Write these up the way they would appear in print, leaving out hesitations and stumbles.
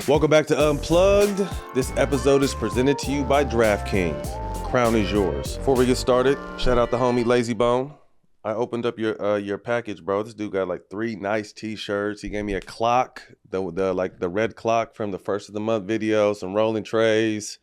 Welcome back to Unplugged. This episode is presented to you by DraftKings. Crown is yours. Before we get started, shout out the homie Lazy Bone. I opened up your package, bro. This dude got like 3 nice t-shirts. He gave me a clock, the red clock from the first of the month video, some rolling trays.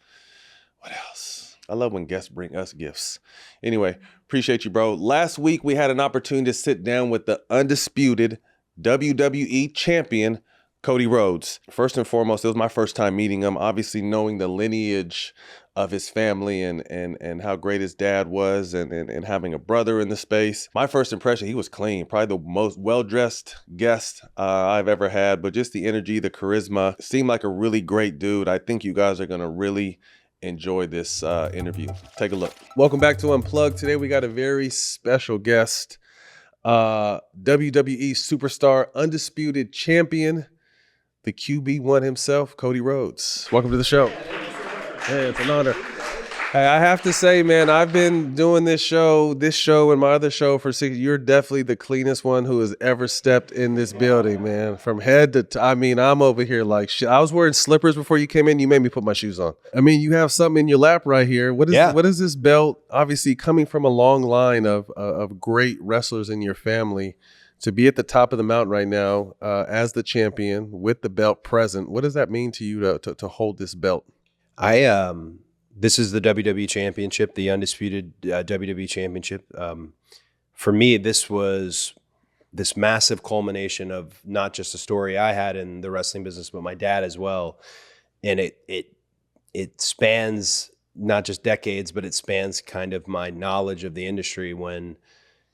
What else? I love when guests bring us gifts. Anyway, appreciate you, bro. Last week we had an opportunity to sit down with the undisputed WWE champion, Cody Rhodes. First and foremost, it was my first time meeting him. Obviously, knowing the lineage of his family and how great his dad was and having a brother in the space. My first impression, he was clean. Probably the most well-dressed guest I've ever had, but just the energy, the charisma. Seemed like a really great dude. I think you guys are going to really enjoy this interview. Take a look. Welcome back to Unplugged. Today we got a very special guest, WWE superstar, undisputed champion, the QB1 himself, Cody Rhodes. Welcome to the show. Hey, it's an honor. Hey, I have to say, man, I've been doing this show and my other show for 6 years. You're definitely the cleanest one who has ever stepped in this building, man. From head to I'm over here like shit. I was wearing slippers before you came in. You made me put my shoes on. I mean, you have something in your lap right here. What is this belt? Obviously, coming from a long line of great wrestlers in your family, to be at the top of the mountain right now as the champion with the belt present, what does that mean to you to hold this belt? This is the WWE Championship, the undisputed WWE Championship. For me, this was this massive culmination of not just a story I had in the wrestling business, but my dad as well. And it spans not just decades, but it spans kind of my knowledge of the industry when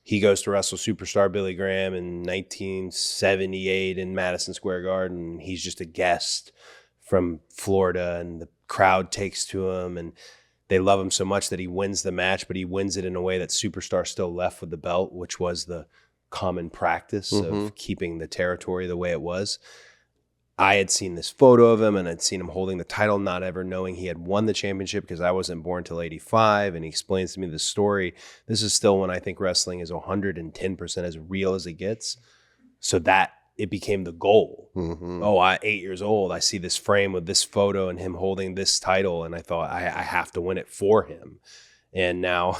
he goes to wrestle superstar Billy Graham in 1978 in Madison Square Garden. He's just a guest from Florida, and the crowd takes to him, and they love him so much that he wins the match, but he wins it in a way that superstar still left with the belt, which was the common practice of keeping the territory the way it was. I had seen this photo of him, and I'd seen him holding the title, not ever knowing he had won the championship because I wasn't born till 85. And he explains to me the story. This is still when I think wrestling is 110% as real as it gets. So that it became the goal. Oh, 8 years old, I see this frame with this photo and him holding this title. And I thought I have to win it for him. And now,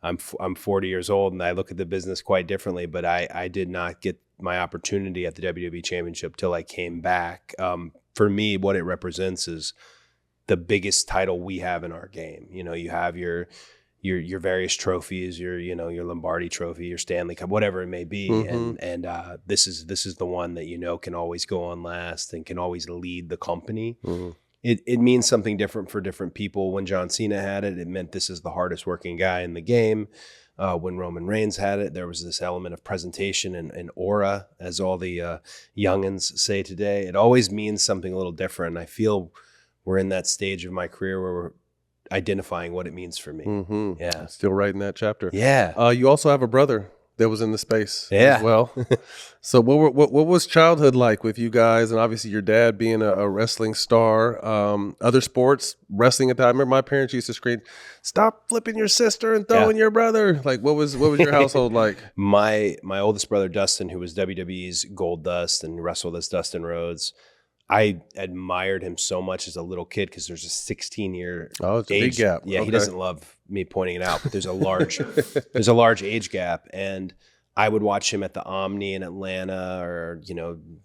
I'm 40 years old and I look at the business quite differently, but I did not get my opportunity at the WWE Championship till I came back. For me, what it represents is the biggest title we have in our game. You have your various trophies, your Lombardi Trophy, your Stanley Cup, whatever it may be, and this is the one that can always go on last and can always lead the company. It means something different for different people. When John Cena had it, it meant this is the hardest working guy in the game. When Roman Reigns had it, there was this element of presentation and aura, as all the youngins say today. It always means something a little different. I feel we're in that stage of my career where we're identifying what it means for me. Yeah. Still writing that chapter. Yeah. You also have a brother that was in the space as well. So what was childhood like with you guys? And obviously your dad being a wrestling star, other sports, wrestling at that. I remember my parents used to scream, "Stop flipping your sister and throwing your brother." Like what was your household like? My oldest brother, Dustin, who was WWE's Gold Dust and wrestled as Dustin Rhodes, I admired him so much as a little kid because there's a 16-year it's a age big gap. Yeah, okay. He doesn't love me pointing it out, but there's a large age gap. And I would watch him at the Omni in Atlanta or,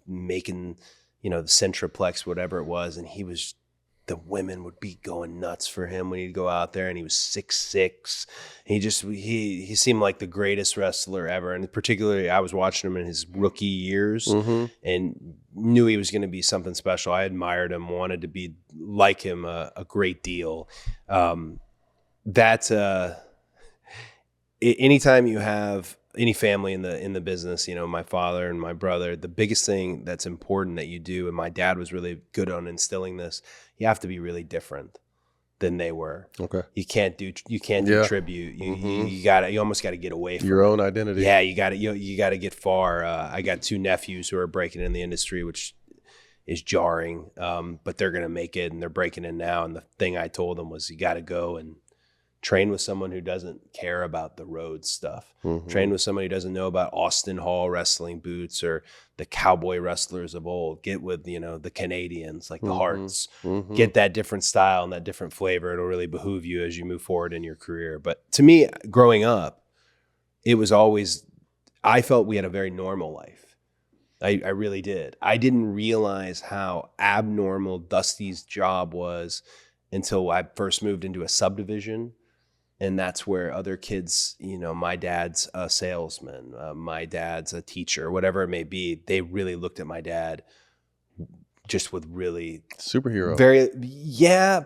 making, the Centroplex, whatever it was. And the women would be going nuts for him when he'd go out there, and he was 6'6". He seemed like the greatest wrestler ever. And particularly I was watching him in his rookie years and knew he was going to be something special. I admired him, wanted to be like him a great deal. Anytime you have any family in the business, my father and my brother, the biggest thing that's important that you do, and my dad was really good on instilling this, you have to be really different than they were. Okay. You can't do tribute. You almost got to get away from your own identity. Yeah, you got to get far. I got 2 nephews who are breaking in the industry, which is jarring, but they're going to make it, and they're breaking in now. And the thing I told them was, you got to go and Train with someone who doesn't care about the road stuff. Mm-hmm. Train with somebody who doesn't know about Austin Hall wrestling boots or the cowboy wrestlers of old. Get with, the Canadians, like the Hearts. Mm-hmm. Get that different style and that different flavor. It'll really behoove you as you move forward in your career. But to me, growing up, it was always, I felt we had a very normal life. I really did. I didn't realize how abnormal Dusty's job was until I first moved into a subdivision. And that's where other kids, my dad's a salesman, my dad's a teacher, whatever it may be. They really looked at my dad just with really superhero.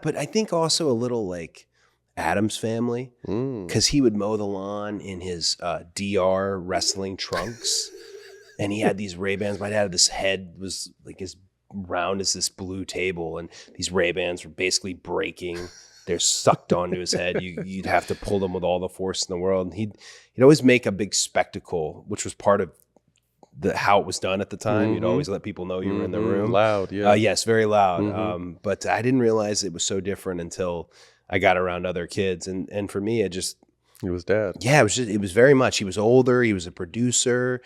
But I think also a little like Adam's Family, because he would mow the lawn in his DR wrestling trunks. And he had these Ray-Bans. My dad had this head was like as round as this blue table. And these Ray-Bans were basically breaking. They're sucked onto his head. You'd have to pull them with all the force in the world. And he'd always make a big spectacle, which was part of how it was done at the time. You'd always let people know you were in the room. Loud, yeah. Yes, very loud. But I didn't realize it was so different until I got around other kids. And for me, it was dad. Yeah, it was very much. He was older. He was a producer.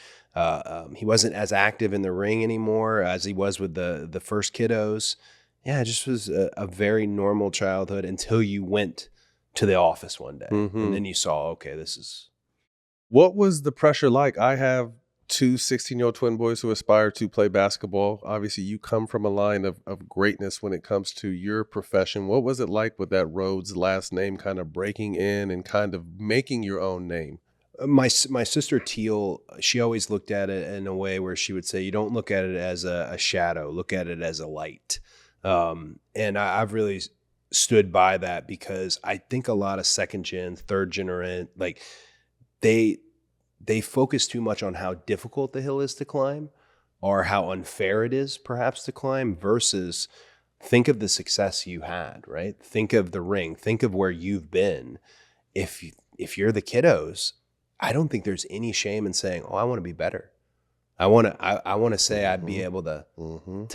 He wasn't as active in the ring anymore as he was with the first kiddos. Yeah, it just was a very normal childhood until you went to the office one day. And then you saw, okay, this is... What was the pressure like? I have two 16-year-old twin boys who aspire to play basketball. Obviously, you come from a line of greatness when it comes to your profession. What was it like with that Rhodes last name kind of breaking in and kind of making your own name? My sister Teal, she always looked at it in a way where she would say, you don't look at it as a shadow, look at it as a light. And I've really stood by that because I think a lot of second gen, third generation, like they focus too much on how difficult the hill is to climb or how unfair it is perhaps to climb versus think of the success you had, right? Think of the ring, think of where you've been. If you're the kiddos, I don't think there's any shame in saying, oh, I want to be better. I want to say I'd be able to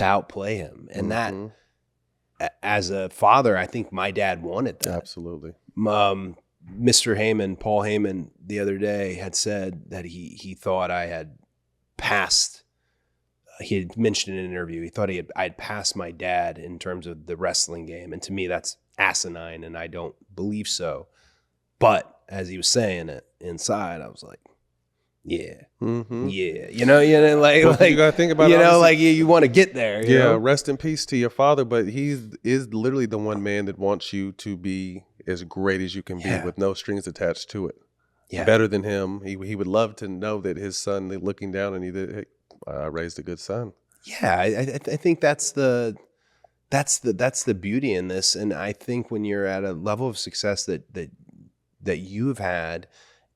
outplay him. And that, as a father, I think my dad wanted that. Absolutely. Mr. Heyman, Paul Heyman, the other day had said that he thought I had passed. He had mentioned in an interview, he thought I'd passed my dad in terms of the wrestling game. And to me, that's asinine, and I don't believe so. But as he was saying it inside, I was like, yeah, yeah, like you gotta think about you want to get there. You know? Rest in peace to your father, but he is literally the one man that wants you to be as great as you can be with no strings attached to it. Yeah, better than him. He would love to know that his son looking down and hey, I raised a good son. Yeah, I think that's the beauty in this, and I think when you're at a level of success that you've had.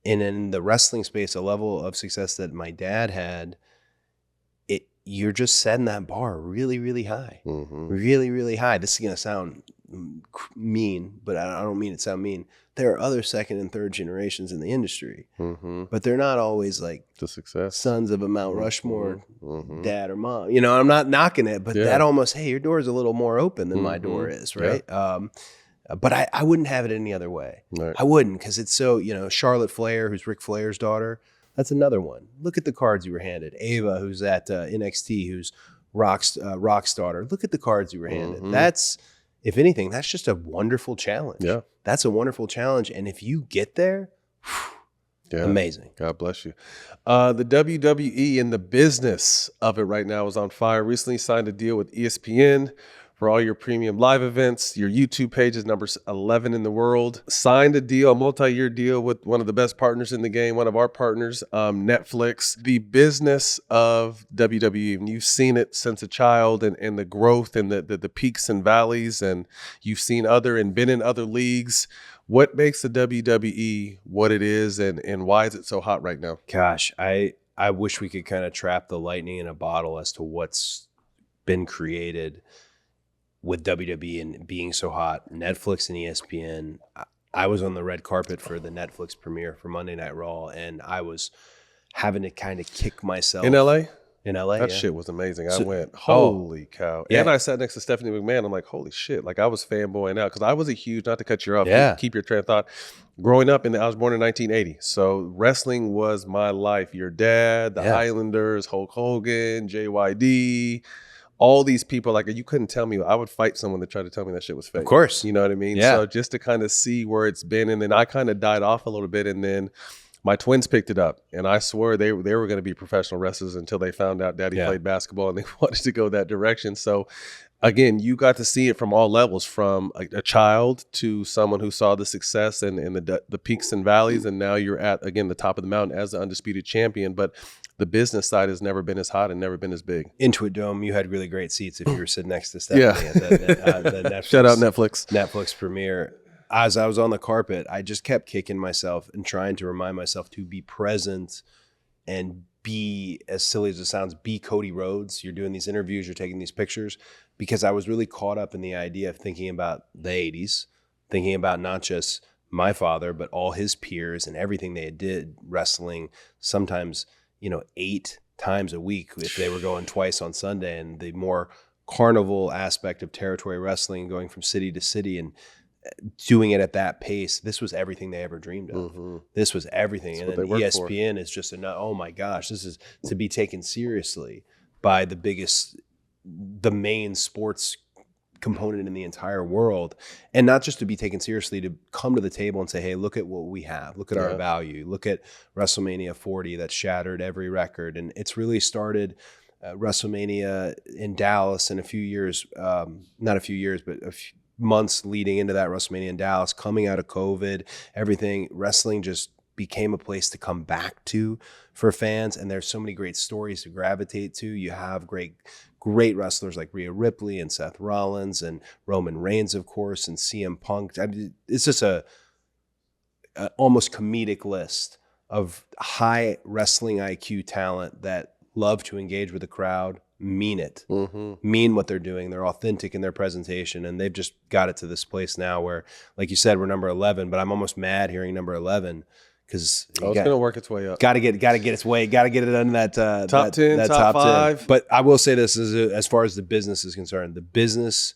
And in the wrestling space, a level of success that my dad had, you're just setting that bar really, really high. Really, really high. This is going to sound mean, but I don't mean it to sound mean. There are other second and third generations in the industry, but they're not always like the success sons of a Mount Rushmore dad or mom. I'm not knocking it, but that almost, hey, your door is a little more open than my door is, right? Yeah. But I wouldn't have it any other way. Right. I wouldn't, because it's so, Charlotte Flair, who's Ric Flair's daughter, that's another one. Look at the cards you were handed. Ava, who's at NXT, who's Rock's daughter. Look at the cards you were handed. That's, if anything, that's just a wonderful challenge. Yeah. That's a wonderful challenge. And if you get there, amazing. God bless you. The WWE and the business of it right now is on fire. Recently signed a deal with ESPN for all your premium live events. Your YouTube page is number 11 in the world. Signed a deal, a multi-year deal with one of the best partners in the game, one of our partners, Netflix. The business of WWE, and you've seen it since a child, and the growth and the peaks and valleys, and you've seen been in other leagues. What makes the WWE what it is, and why is it so hot right now? Gosh, I wish we could kind of trap the lightning in a bottle as to what's been created with WWE and being so hot. Netflix and ESPN. I was on the red carpet for the Netflix premiere for Monday Night Raw, and I was having to kind of kick myself. In LA? in LA. That yeah. shit was amazing. I So- went, holy cow. Yeah. And I sat next to Stephanie McMahon. I'm like, holy shit. Like, I was fanboying out because I was a huge, not to cut you off, Yeah. keep your train of thought. Growing up, I was born in 1980. So wrestling was my life. Your dad, the Yeah. Islanders, Hulk Hogan, JYD, all these people, like, you couldn't tell me. I would fight someone that tried to tell me that shit was fake. Of course. You know what I mean? Yeah. So just to kind of see where it's been. And then I kind of died off a little bit. And then my twins picked it up. And I swore they were going to be professional wrestlers until they found out Daddy played basketball and they wanted to go that direction. So again, you got to see it from all levels, from a child to someone who saw the success and the peaks and valleys. And now you're at, again, the top of the mountain as the undisputed champion. But the business side has never been as hot and never been as big. Intuit Dome, you had really great seats if you were sitting next to Stephanie at the Netflix, Shout out Netflix. Netflix premiere. As I was on the carpet, I just kept kicking myself and trying to remind myself to be present and be, as silly as it sounds, be Cody Rhodes. You're doing these interviews, you're taking these pictures, because I was really caught up in the idea of thinking about the 80s, thinking about not just my father, but all his peers and everything they did wrestling, sometimes, 8 times a week if they were going twice on Sunday, and the more carnival aspect of territory wrestling, going from city to city and doing it at that pace. This was everything they ever dreamed of. Mm-hmm. This was everything. That's And what then they work ESPN is just oh my gosh, this is to be taken seriously by the main sports component in the entire world, and not just to be taken seriously, to come to the table and say, hey, look at what we have, look at our value, look at WrestleMania 40 that shattered every record. And it's really started WrestleMania in Dallas in a few years, not a few years, but a few months leading into that WrestleMania in Dallas, coming out of COVID, everything, wrestling just became a place to come back to for fans. And there's so many great stories to gravitate to. You have great wrestlers like Rhea Ripley and Seth Rollins and Roman Reigns, of course, and CM Punk. It's just a almost comedic list of high wrestling IQ talent that love to engage with the crowd, mean it, mean what they're doing. They're authentic in their presentation, and they've just got it to this place now where, like you said, we're number 11, but I'm almost mad hearing number 11 because it's going to work its way up. Got to get its way. Got to get it under that top 10, that top 5. 10. But I will say this: as far as the business is concerned, the business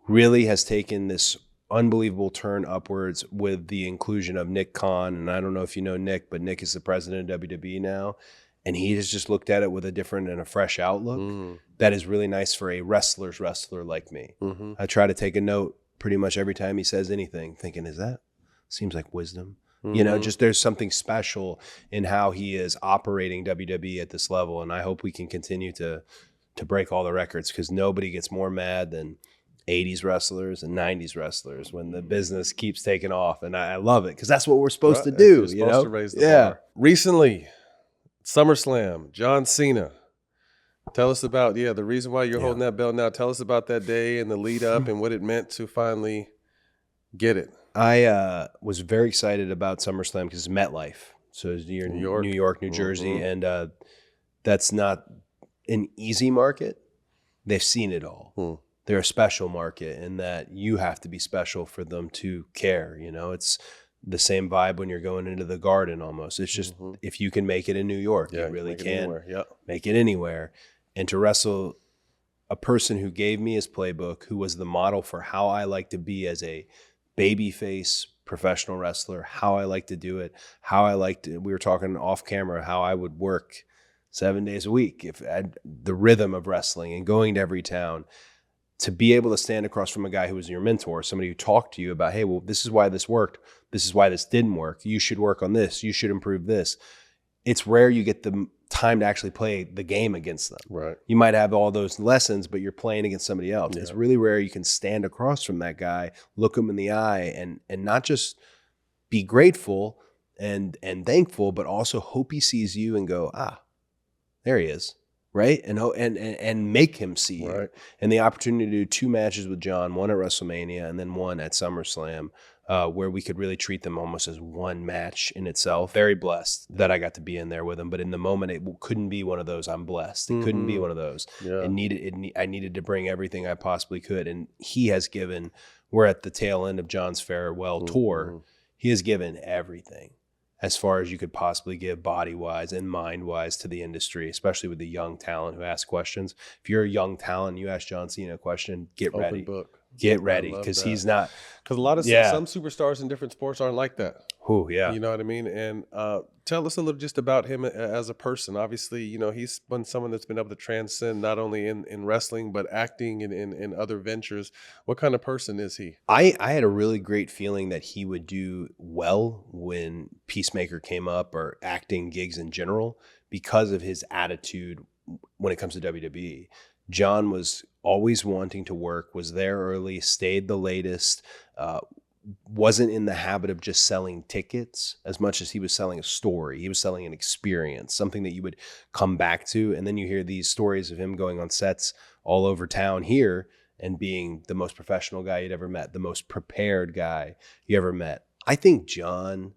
really has taken this unbelievable turn upwards with the inclusion of Nick Khan. And I don't know if you know Nick, but Nick is the president of WWE now. And he has just looked at it with a different and a fresh outlook that is really nice for a wrestler like me. I try to take a note pretty much every time he says anything, thinking, seems like wisdom. Just there's something special in how he is operating WWE at this level. And I hope we can continue to break all the records, because nobody gets more mad than 80s wrestlers and 90s wrestlers when the business keeps taking off. And I love it, because that's what we're supposed to do. You're supposed to raise the bar. Recently, SummerSlam, John Cena. Tell us about, the reason why you're holding that belt now. Tell us about that day and the lead up and what it meant to finally get it. I was very excited about SummerSlam because it's MetLife. So it's near New York, New Jersey. And that's not an easy market. They've seen it all. They're a special market in that you have to be special for them to care. It's the same vibe when you're going into the Garden almost. It's just if you can make it in New York, you really can make it anywhere. And to wrestle a person who gave me his playbook, who was the model for how I like to be as a babyface professional wrestler, how I like to do it, we were talking off camera, how I would work 7 days a week, if I had the rhythm of wrestling and going to every town. To be able to stand across from a guy who was your mentor, somebody who talked to you about, hey, well, this is why this worked. This is why this didn't work. You should work on this. You should improve this. It's rare you get the time to actually play the game against them. Right. You might have all those lessons, but you're playing against somebody else. Yeah. It's really rare you can stand across from that guy, look him in the eye, and not just be grateful and thankful, but also hope he sees you and go, there he is. Right. And make him see you. Right. And the opportunity to do 2 matches with John, one at WrestleMania and then one at SummerSlam, where we could really treat them almost as one match in itself. Very blessed that I got to be in there with him. But in the moment, it couldn't be one of those. I'm blessed. It couldn't be one of those. Yeah. I needed to bring everything I possibly could. And he has given, we're at the tail end of John's farewell tour. He has given everything. as far as you could possibly give body-wise and mind-wise to the industry, especially with the young talent who ask questions. If you're a young talent and you ask John Cena a question, get Open ready. book. Get ready, because he's not. Because a lot of some superstars in different sports aren't like that. Oh, yeah. You know what I mean? And tell us a little just about him as a person. Obviously, you know, he's been someone that's been able to transcend not only in wrestling, but acting and in other ventures. What kind of person is he? I had a really great feeling that he would do well when Peacemaker came up, or acting gigs in general, because of his attitude when it comes to WWE. John was always wanting to work, was there early, stayed the latest, wasn't in the habit of just selling tickets as much as he was selling a story. He was selling an experience, something that you would come back to. And then you hear these stories of him going on sets all over town here and being the most professional guy you'd ever met, the most prepared guy you ever met. I think John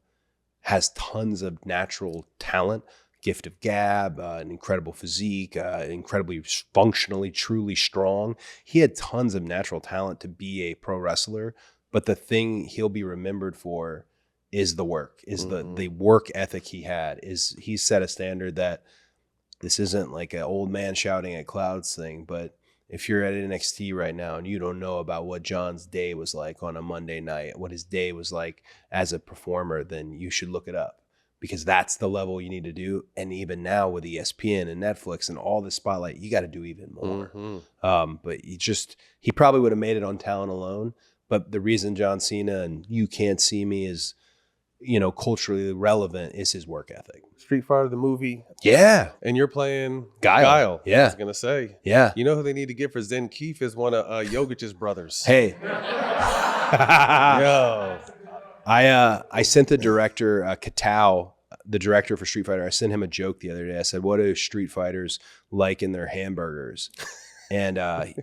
has tons of natural talent. Gift of gab, an incredible physique, incredibly functionally, truly strong. He had tons of natural talent to be a pro wrestler, but the thing he'll be remembered for is the work, is the work ethic he had. Is he set a standard that this isn't like an old man shouting at clouds thing, but if you're at NXT right now and you don't know about what John's day was like on a Monday night, what his day was like as a performer, then you should look it up. Because that's the level you need to do. And even now with ESPN and Netflix and all the spotlight, you got to do even more. But he probably would have made it on talent alone. But the reason John Cena and You Can't See Me is, you know, culturally relevant is his work ethic. Street Fighter, the movie. Yeah. And you're playing Guile. Yeah. I was going to say. Yeah. You know who they need to get for Zen Keith is one of Jogic's brothers. Hey. Yo. I sent the director, Katao, the director for Street Fighter, I sent him a joke the other day. I said, what do Street Fighters like in their hamburgers? And I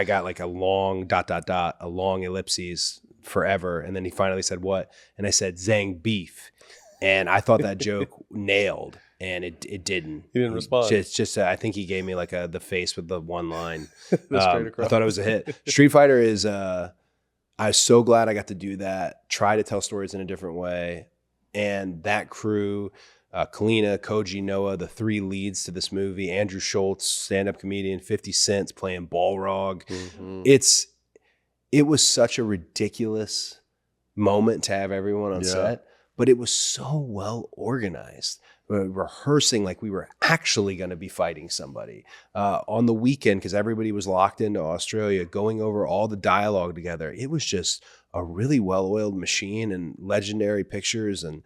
got like a long ... a long ellipses forever. And then he finally said, what? And I said, Zang beef. And I thought that joke nailed. And it didn't. He didn't respond. It's just I think he gave me like the face with the one line. Straight across. I thought it was a hit. Street Fighter is... I was so glad I got to do that, try to tell stories in a different way. And that crew, Kalina, Koji, Noah, the three leads to this movie, Andrew Schultz, stand-up comedian, 50 Cent playing Balrog. It was such a ridiculous moment to have everyone on set, but it was so well organized. Rehearsing like we were actually going to be fighting somebody on the weekend, because everybody was locked into Australia, going over all the dialogue together. It was just a really well-oiled machine and legendary pictures, and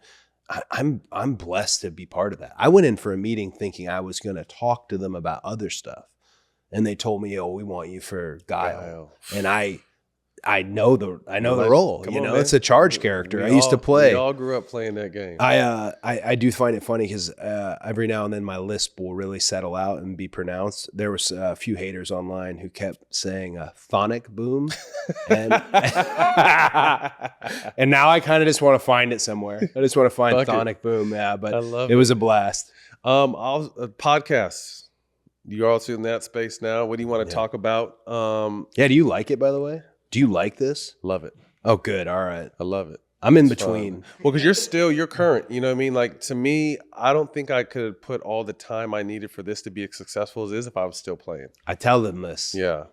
I'm blessed to be part of that. I went in for a meeting thinking I was going to talk to them about other stuff, and they told me, "Oh, we want you for Guile," and I know the role. Come you on, know, man. It's a charge character. I used to play. We all grew up playing that game. I do find it funny because every now and then my lisp will really settle out and be pronounced. There was a few haters online who kept saying "thonic boom," and and now I kind of just want to find it somewhere. I just want to find "thonic boom." Yeah, but I love it was a blast. Podcasts. You're also in that space now. What do you want to talk about? Do you like it, by the way? Do you like this? Love it. Oh, good. All right. I love it. I'm in between. Well, because you're current. You know what I mean? Like, to me, I don't think I could put all the time I needed for this to be as successful as it is if I was still playing. I tell them this. Yeah.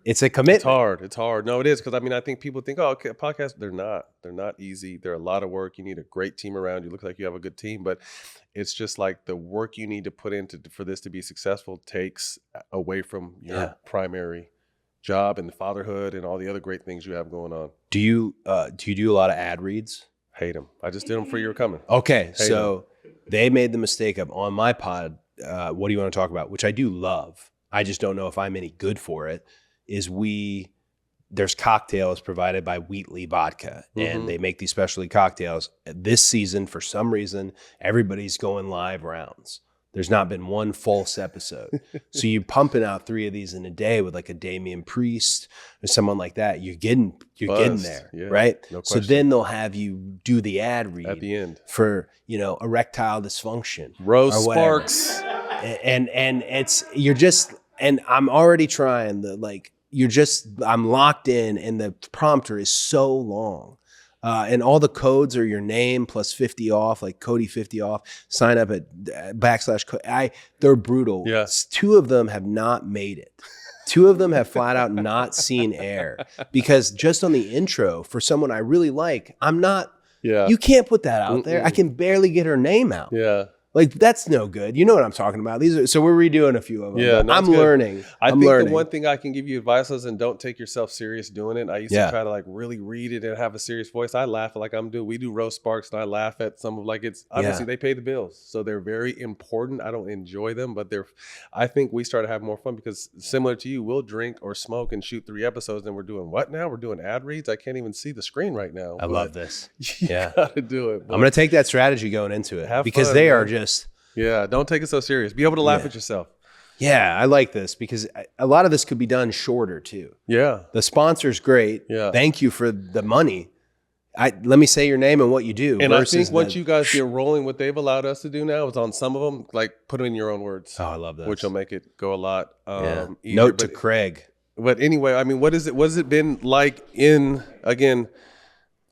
It's a commitment. It's hard. No, it is. Because, I mean, I think people think, oh, okay, podcasts, they're not easy. They're a lot of work. You need a great team around. You look like you have a good team. But it's just like the work you need to put into for this to be successful takes away from your primary job and fatherhood and all the other great things you have going on. Do you do a lot of ad reads? Hate them. I just did them for you were coming. Okay, so they made the mistake of, on my pod, what do you want to talk about? Which I do love. I just don't know if I'm any good for it. There's cocktails provided by Wheatley Vodka, and they make these specialty cocktails. This season, for some reason, everybody's going live rounds. There's not been one false episode. So you're pumping out 3 of these in a day with like a Damian Priest or someone like that. You're getting there, right? No question. So then they'll have you do the ad read at the end for, erectile dysfunction. Rose Sparks. And I'm already trying I'm locked in, and the prompter is so long. And all the codes are your name plus 50 off, like Cody 50 off. Sign up at /. They're brutal. Yeah. 2 of them have not made it. 2 of them have flat out not seen air because just on the intro for someone I really like, you can't put that out there. I can barely get her name out. Yeah. Like, that's no good. You know what I'm talking about. So we're redoing a few of them. Yeah, no, I'm learning. I think learning. the one thing I can give you advice is, and don't take yourself serious doing it. I used to try to like really read it and have a serious voice. I laugh like I'm doing. We do roast sparks, and I laugh at some of like it's obviously they pay the bills, so they're very important. I don't enjoy them, but I think we start to have more fun because similar to you, we'll drink or smoke and shoot 3 episodes, and we're doing what now? We're doing ad reads. I can't even see the screen right now. I love this. You gotta do it. Boy. I'm gonna take that strategy going into it because they are just. Yeah, don't take it so serious. Be able to laugh at yourself. Yeah, I like this because a lot of this could be done shorter too. Yeah. The sponsor's great. Yeah. Thank you for the money. Let me say your name and what you do. And I think once you guys get rolling, what they've allowed us to do now is on some of them, like put them in your own words. Oh, I love that. Which will make it go a lot easier. Note to Craig. But anyway, I mean, what has it been like in, again,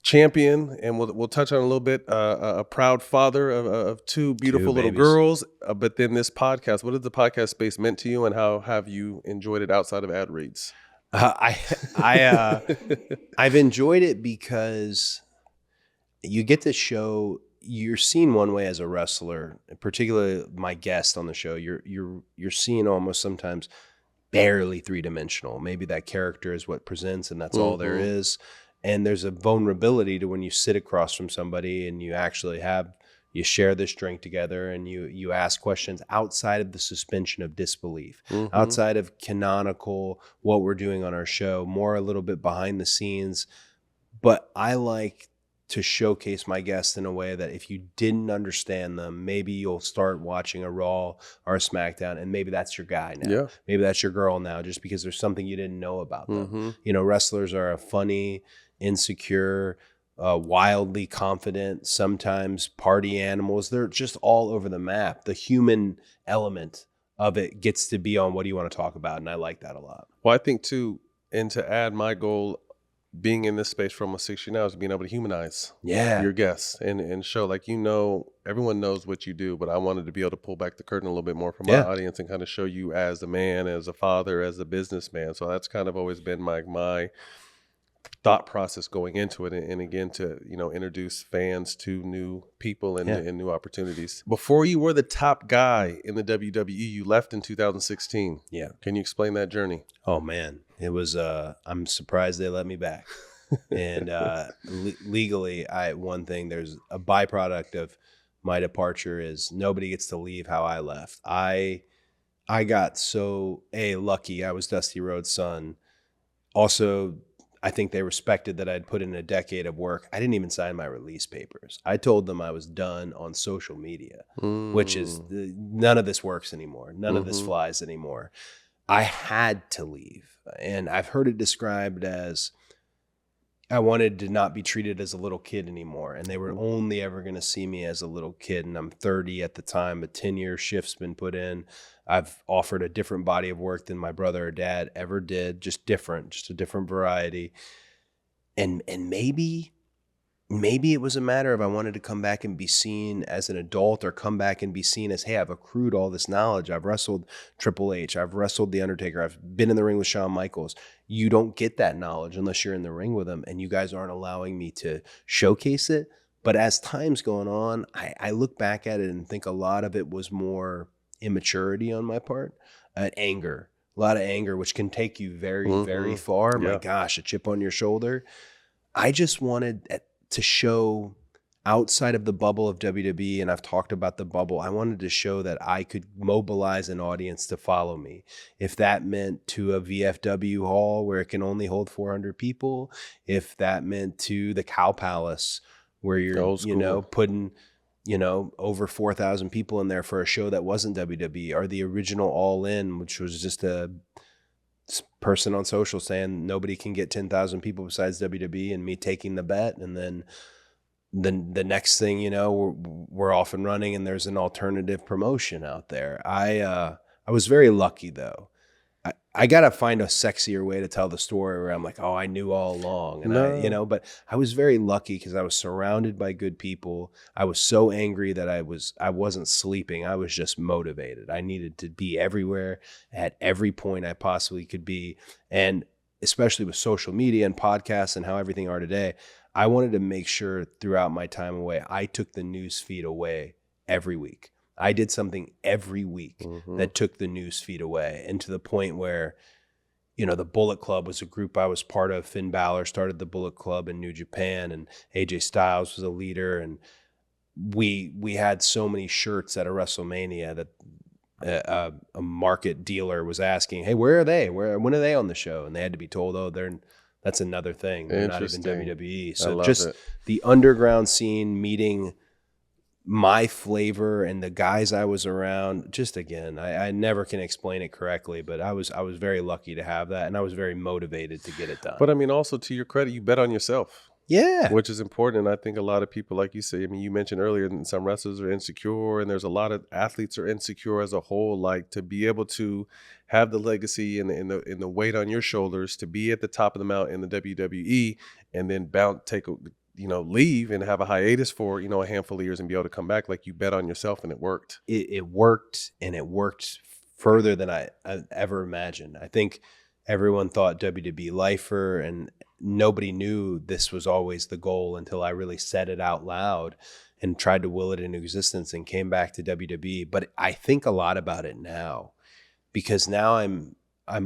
champion, and we'll touch on a little bit, a proud father of 2 beautiful little girls, but then this podcast, what has the podcast space meant to you, and how have you enjoyed it outside of ad reads? I've enjoyed it because you get to show you're seen one way as a wrestler, particularly my guest on the show. You're seen almost sometimes barely 3-dimensional. Maybe that character is what presents, and that's all there is. And there's a vulnerability to when you sit across from somebody and you actually you share this drink together and you ask questions outside of the suspension of disbelief, outside of canonical, what we're doing on our show, more a little bit behind the scenes. But I like to showcase my guests in a way that if you didn't understand them, maybe you'll start watching a Raw or a SmackDown, and maybe that's your guy now. Yeah. Maybe that's your girl now, just because there's something you didn't know about them. You know, wrestlers are a funny, insecure, wildly confident, sometimes party animals. They're just all over the map. The human element of it gets to be on what do you want to talk about, and I like that a lot. Well, I think too, and to add, my goal being in this space for almost 6 years now is being able to humanize your guests and show, like, everyone knows what you do, but I wanted to be able to pull back the curtain a little bit more for my audience and kind of show you as a man, as a father, as a businessman. So that's kind of always been my thought process going into it, and again to introduce fans to new people and new opportunities. Before you were the top guy in the WWE, you left in 2016. Yeah, can you explain that journey? Oh man, it was. I'm surprised they let me back. And legally, there's a byproduct of my departure is nobody gets to leave how I left. I got so lucky. I was Dusty Rhodes' son. Also, I think they respected that I'd put in a decade of work. I didn't even sign my release papers. I told them I was done on social media, which is none of this works anymore. None of this flies anymore. I had to leave. And I've heard it described as I wanted to not be treated as a little kid anymore. And they were only ever going to see me as a little kid. And I'm 30 at the time. A 10-year shift's been put in. I've offered a different body of work than my brother or dad ever did. Just different, just a different variety. And maybe it was a matter of I wanted to come back and be seen as an adult, or come back and be seen as, hey, I've accrued all this knowledge. I've wrestled Triple H. I've wrestled The Undertaker. I've been in the ring with Shawn Michaels. You don't get that knowledge unless you're in the ring with them, and you guys aren't allowing me to showcase it. But as time's going on, I look back at it and think a lot of it was more immaturity on my part, anger, a lot of anger, which can take you very, very far. My gosh, a chip on your shoulder. I just wanted to show outside of the bubble of WWE, and I've talked about the bubble, I wanted to show that I could mobilize an audience to follow me. If that meant to a VFW hall where it can only hold 400 people, if that meant to the Cow Palace where you're, putting, over 4,000 people in there for a show that wasn't WWE, or the original All In, which was just a person on social saying nobody can get 10,000 people besides WWE, and me taking the bet. And then the next thing we're off and running, and there's an alternative promotion out there. I was very lucky though. I got to find a sexier way to tell the story where I'm like, oh, I knew all along. And but I was very lucky because I was surrounded by good people. I was so angry that I wasn't sleeping. I was just motivated. I needed to be everywhere at every point I possibly could be. And especially with social media and podcasts and how everything are today, I wanted to make sure throughout my time away, I took the news feed away every week. I did something every week that took the news feed away, and to the point where, the Bullet Club was a group I was part of. Finn Balor started the Bullet Club in New Japan, and AJ Styles was a leader. And we had so many shirts at a WrestleMania that a market dealer was asking, hey, where are they? When are they on the show? And they had to be told, oh, that's another thing. They're not even WWE. So just the underground scene, meeting my flavor and the guys I was around, just again, I never can explain it correctly, but I was very lucky to have that, and I was very motivated to get it done. But I mean, also to your credit, you bet on yourself. Yeah. Which is important. And I think a lot of people, like you say, I mean, you mentioned earlier, some wrestlers are insecure, and there's a lot of athletes are insecure as a whole. Like, to be able to have the legacy and the weight on your shoulders, to be at the top of the mountain in the WWE, and then leave and have a hiatus for, a handful of years and be able to come back. Like, you bet on yourself, and it worked. It worked, and it worked further than I ever imagined. I think everyone thought WWE lifer, and nobody knew this was always the goal until I really said it out loud and tried to will it into existence and came back to WWE. But I think a lot about it now, because now I'm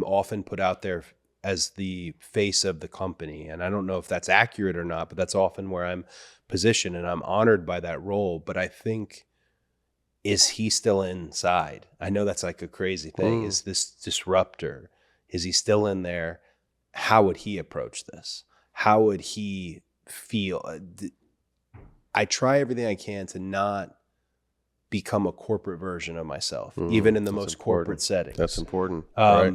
often put out there as the face of the company. And I don't know if that's accurate or not, but that's often where I'm positioned, and I'm honored by that role. But I think, is he still inside? I know that's like a crazy thing. Is this disruptor, is he still in there? How would he approach this? How would he feel? I try everything I can to not become a corporate version of myself, even in the most corporate settings. That's important. Right.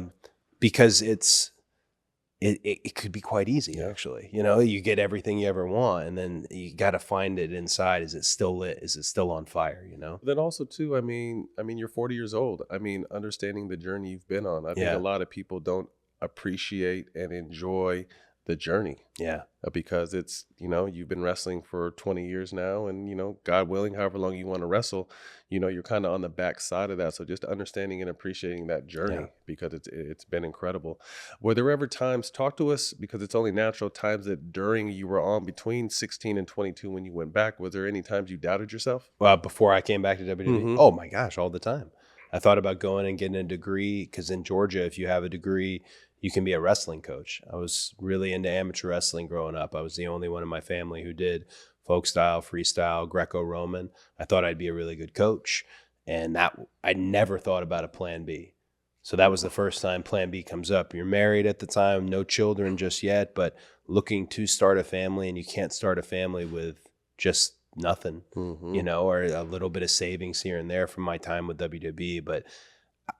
Because it could be quite easy, actually. You get everything you ever want, and then you got to find it inside. Is it still lit? Is it still on fire? Then also too, I mean, you're 40 years old. I mean, understanding the journey you've been on. I think a lot of people don't appreciate and enjoy the journey. Yeah. Because it's, you've been wrestling for 20 years now, and, God willing, however long you want to wrestle, you're kind of on the back side of that. So just understanding and appreciating that journey, because it's been incredible. Were there ever times, talk to us, because it's only natural, times that during you were on between 16 and 22 when you went back, was there any times you doubted yourself? Before I came back to WWE? Oh my gosh, all the time. I thought about going and getting a degree, because in Georgia, if you have a degree, you can be a wrestling coach. I was really into amateur wrestling growing up. I was the only one in my family who did folk style, freestyle, Greco-Roman. I thought I'd be a really good coach, and that I never thought about a plan B. So that was the first time plan B comes up. You're married at the time, no children just yet, but looking to start a family, and you can't start a family with just nothing, or a little bit of savings here and there from my time with WWE. But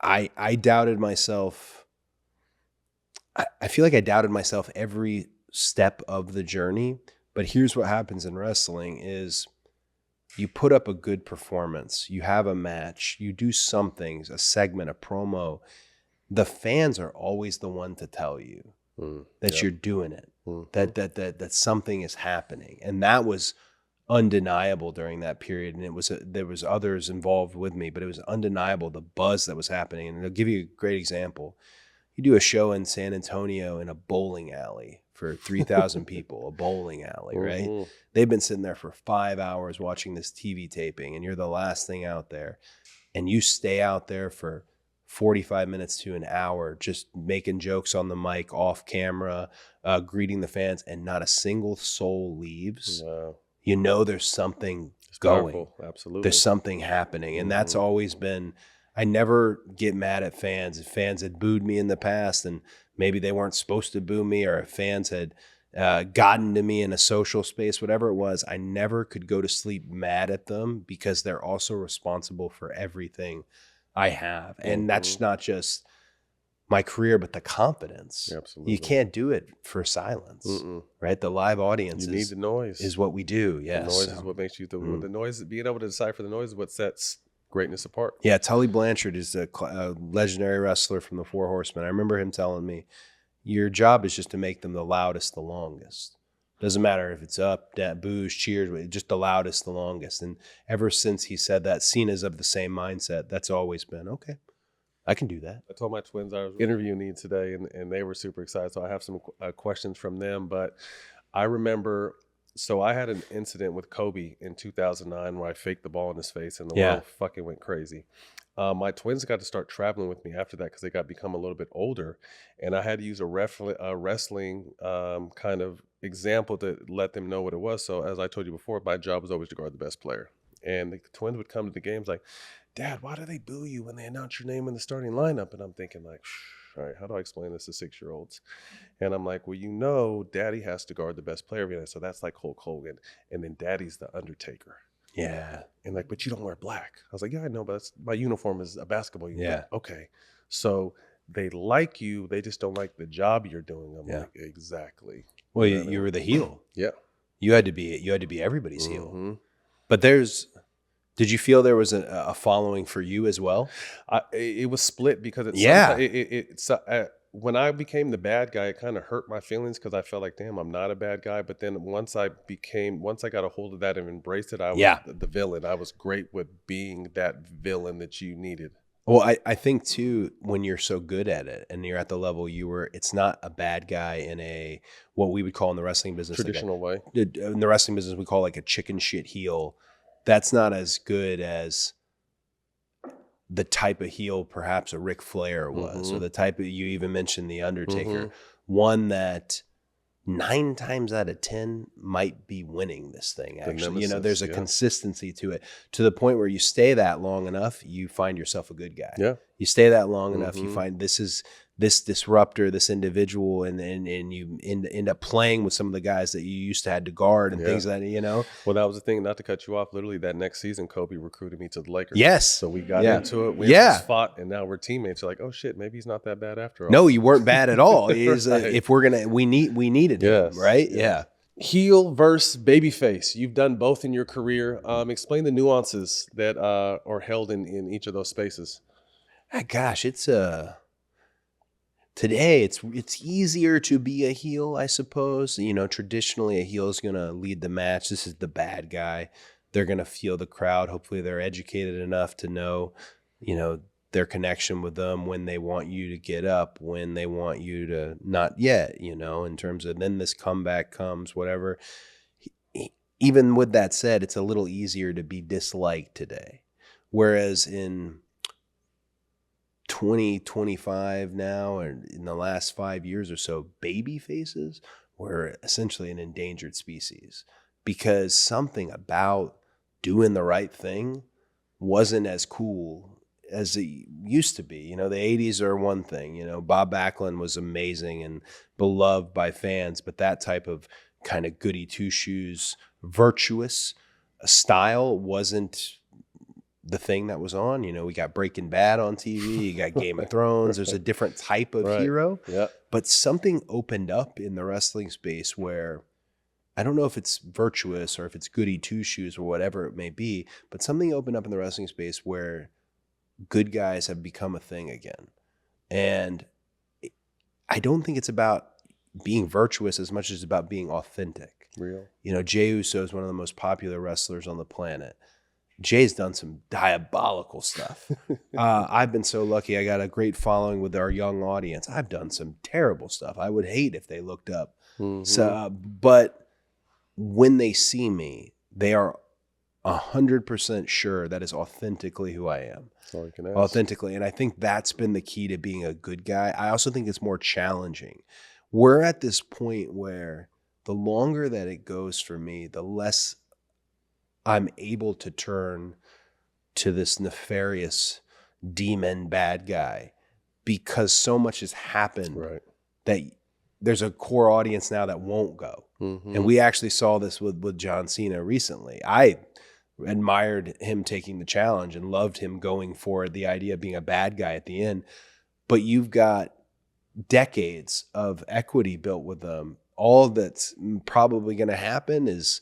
I doubted myself. I feel like I doubted myself every step of the journey. But here's what happens in wrestling is you put up a good performance, you have a match, you do something, a segment, a promo. The fans are always the one to tell you that you're doing it, that something is happening. And that was undeniable during that period. And there was others involved with me, but it was undeniable, the buzz that was happening. And I'll give you a great example. You do a show in San Antonio in a bowling alley for 3,000 people, a bowling alley, right? They've been sitting there for 5 hours watching this TV taping, and you're the last thing out there. And you stay out there for 45 minutes to an hour, just making jokes on the mic, off camera, greeting the fans, and not a single soul leaves. Wow. There's something going. Powerful. Absolutely. There's something happening. And that's always been... I never get mad at fans. If fans had booed me in the past, and maybe they weren't supposed to boo me, or if fans had gotten to me in a social space, whatever it was, I never could go to sleep mad at them, because they're also responsible for everything I have. And that's not just my career, but the confidence. Absolutely. You can't do it for silence, right? The live audience need the noise. Is what we do. Yes. The noise is what makes you, the noise, being able to decipher the noise is what sets greatness apart. Yeah, Tully Blanchard is a legendary wrestler from the Four Horsemen. I remember him telling me, your job is just to make them the loudest, the longest. Doesn't matter if it's up, down, boos, cheers, just the loudest, the longest. And ever since he said that, Cena's of the same mindset. That's always been, okay, I can do that. I told my twins I was interviewing you today, and they were super excited. So I have some questions from them. But I remember, so I had an incident with Kobe in 2009 where I faked the ball in his face, and the world fucking went crazy. My twins got to start traveling with me after that because they got become a little bit older, and I had to use a wrestling kind of example to let them know what it was. So as I told you before, my job was always to guard the best player, and the twins would come to the games like, Dad, why do they boo you when they announce your name in the starting lineup? And I'm thinking like, all right, how do I explain this to 6-year-olds? And I'm like, well, Daddy has to guard the best player every night. So that's like Hulk Hogan. And then Daddy's the Undertaker. Yeah. And like, but you don't wear black. I was like, yeah, I know, but my uniform is a basketball uniform. Yeah. Okay. So they like you. They just don't like the job you're doing. I'm like, exactly. Well, you were the heel. Yeah. You had to be everybody's heel. But did you feel there was a following for you as well? It was split because when I became the bad guy, it kind of hurt my feelings because I felt like, damn, I'm not a bad guy. But then once I got a hold of that and embraced it, I was the villain. I was great with being that villain that you needed. Well, I think too, when you're so good at it and you're at the level you were, it's not a bad guy in a, what we would call in the wrestling business, traditional way. In the wrestling business, we call like a chicken shit heel. That's not as good as the type of heel perhaps a Ric Flair was, or the type of, you even mentioned the Undertaker, one that 9 times out of 10 might be winning this thing. Actually, Nemesis, there's a consistency to it, to the point where you stay that long enough, you find yourself a good guy. Yeah, you stay that long enough, you find this disruptor, this individual, and you end up playing with some of the guys that you used to had to guard and things like that, Well, that was the thing, not to cut you off, literally that next season, Kobe recruited me to the Lakers. Yes. So we got into it. We just fought, and now we're teammates. You're like, oh shit, maybe he's not that bad after all. No, you weren't bad at all. If we needed him, right? Yeah. Heel versus babyface. You've done both in your career. Explain the nuances that are held in each of those spaces. Gosh, today it's easier to be a heel, I suppose. Traditionally a heel is going to lead the match. This is the bad guy. They're going to feel the crowd. Hopefully they're educated enough to know, their connection with them, when they want you to get up, when they want you to not yet, in terms of then this comeback comes, whatever. Even with that said, it's a little easier to be disliked today. Whereas in 2025 now, or in the last 5 years or so, baby faces were essentially an endangered species, because something about doing the right thing wasn't as cool as it used to be. The 80s are one thing. Bob Backlund was amazing and beloved by fans, but that type of kind of goody two-shoes, virtuous style wasn't the thing that was on. We got Breaking Bad on TV, you got Game of Thrones. There's a different type of hero. Yeah. But something opened up in the wrestling space where, I don't know if it's virtuous or if it's goody two-shoes or whatever it may be, but something opened up in the wrestling space where good guys have become a thing again. And I don't think it's about being virtuous as much as it's about being authentic. Real. Jey Uso is one of the most popular wrestlers on the planet. Jay's done some diabolical stuff. I've been so lucky. I got a great following with our young audience. I've done some terrible stuff. I would hate if they looked up. So, but when they see me, they are 100% sure that is authentically who I am. That's all you can ask. Authentically. And I think that's been the key to being a good guy. I also think it's more challenging. We're at this point where the longer that it goes for me, the less I'm able to turn to this nefarious demon bad guy, because so much has happened that there's a core audience now that won't go. And we actually saw this with John Cena recently. I admired him taking the challenge and loved him going for the idea of being a bad guy at the end. But you've got decades of equity built with them. All that's probably going to happen is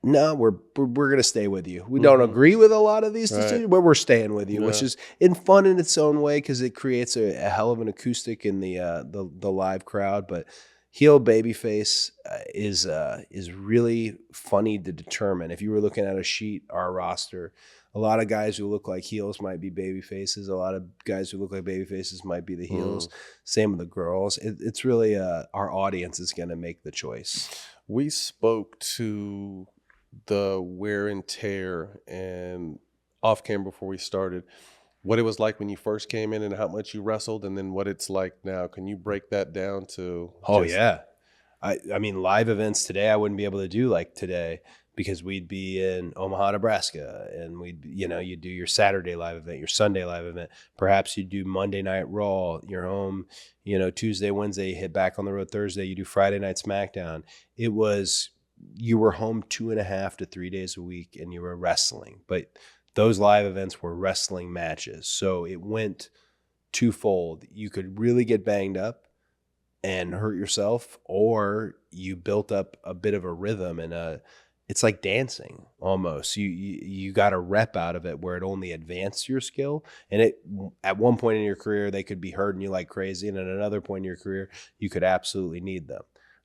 no, we're going to stay with you. We don't agree with a lot of these decisions, but we're staying with you, which is fun in its own way because it creates a hell of an acoustic in the live crowd. But heel babyface is really funny to determine. If you were looking at a sheet, our roster, a lot of guys who look like heels might be baby faces. A lot of guys who look like baby faces might be the heels. Same with the girls. It's really our audience is going to make the choice. We spoke to the wear and tear and off camera before we started, what it was like when you first came in and how much you wrestled, and then what it's like now. Can you break that down to? Yeah. I mean, live events today, I wouldn't be able to do like today because we'd be in Omaha, Nebraska, and you do your Saturday live event, your Sunday live event. Perhaps you do Monday Night Raw, you're home, Tuesday, Wednesday, you hit back on the road Thursday, you do Friday Night SmackDown. You were home 2.5 to 3 days a week and you were wrestling, but those live events were wrestling matches. So it went twofold. You could really get banged up and hurt yourself, or you built up a bit of a rhythm and it's like dancing almost. You got a rep out of it where it only advanced your skill. And at one point in your career, they could be hurting you like crazy. And at another point in your career, you could absolutely need them.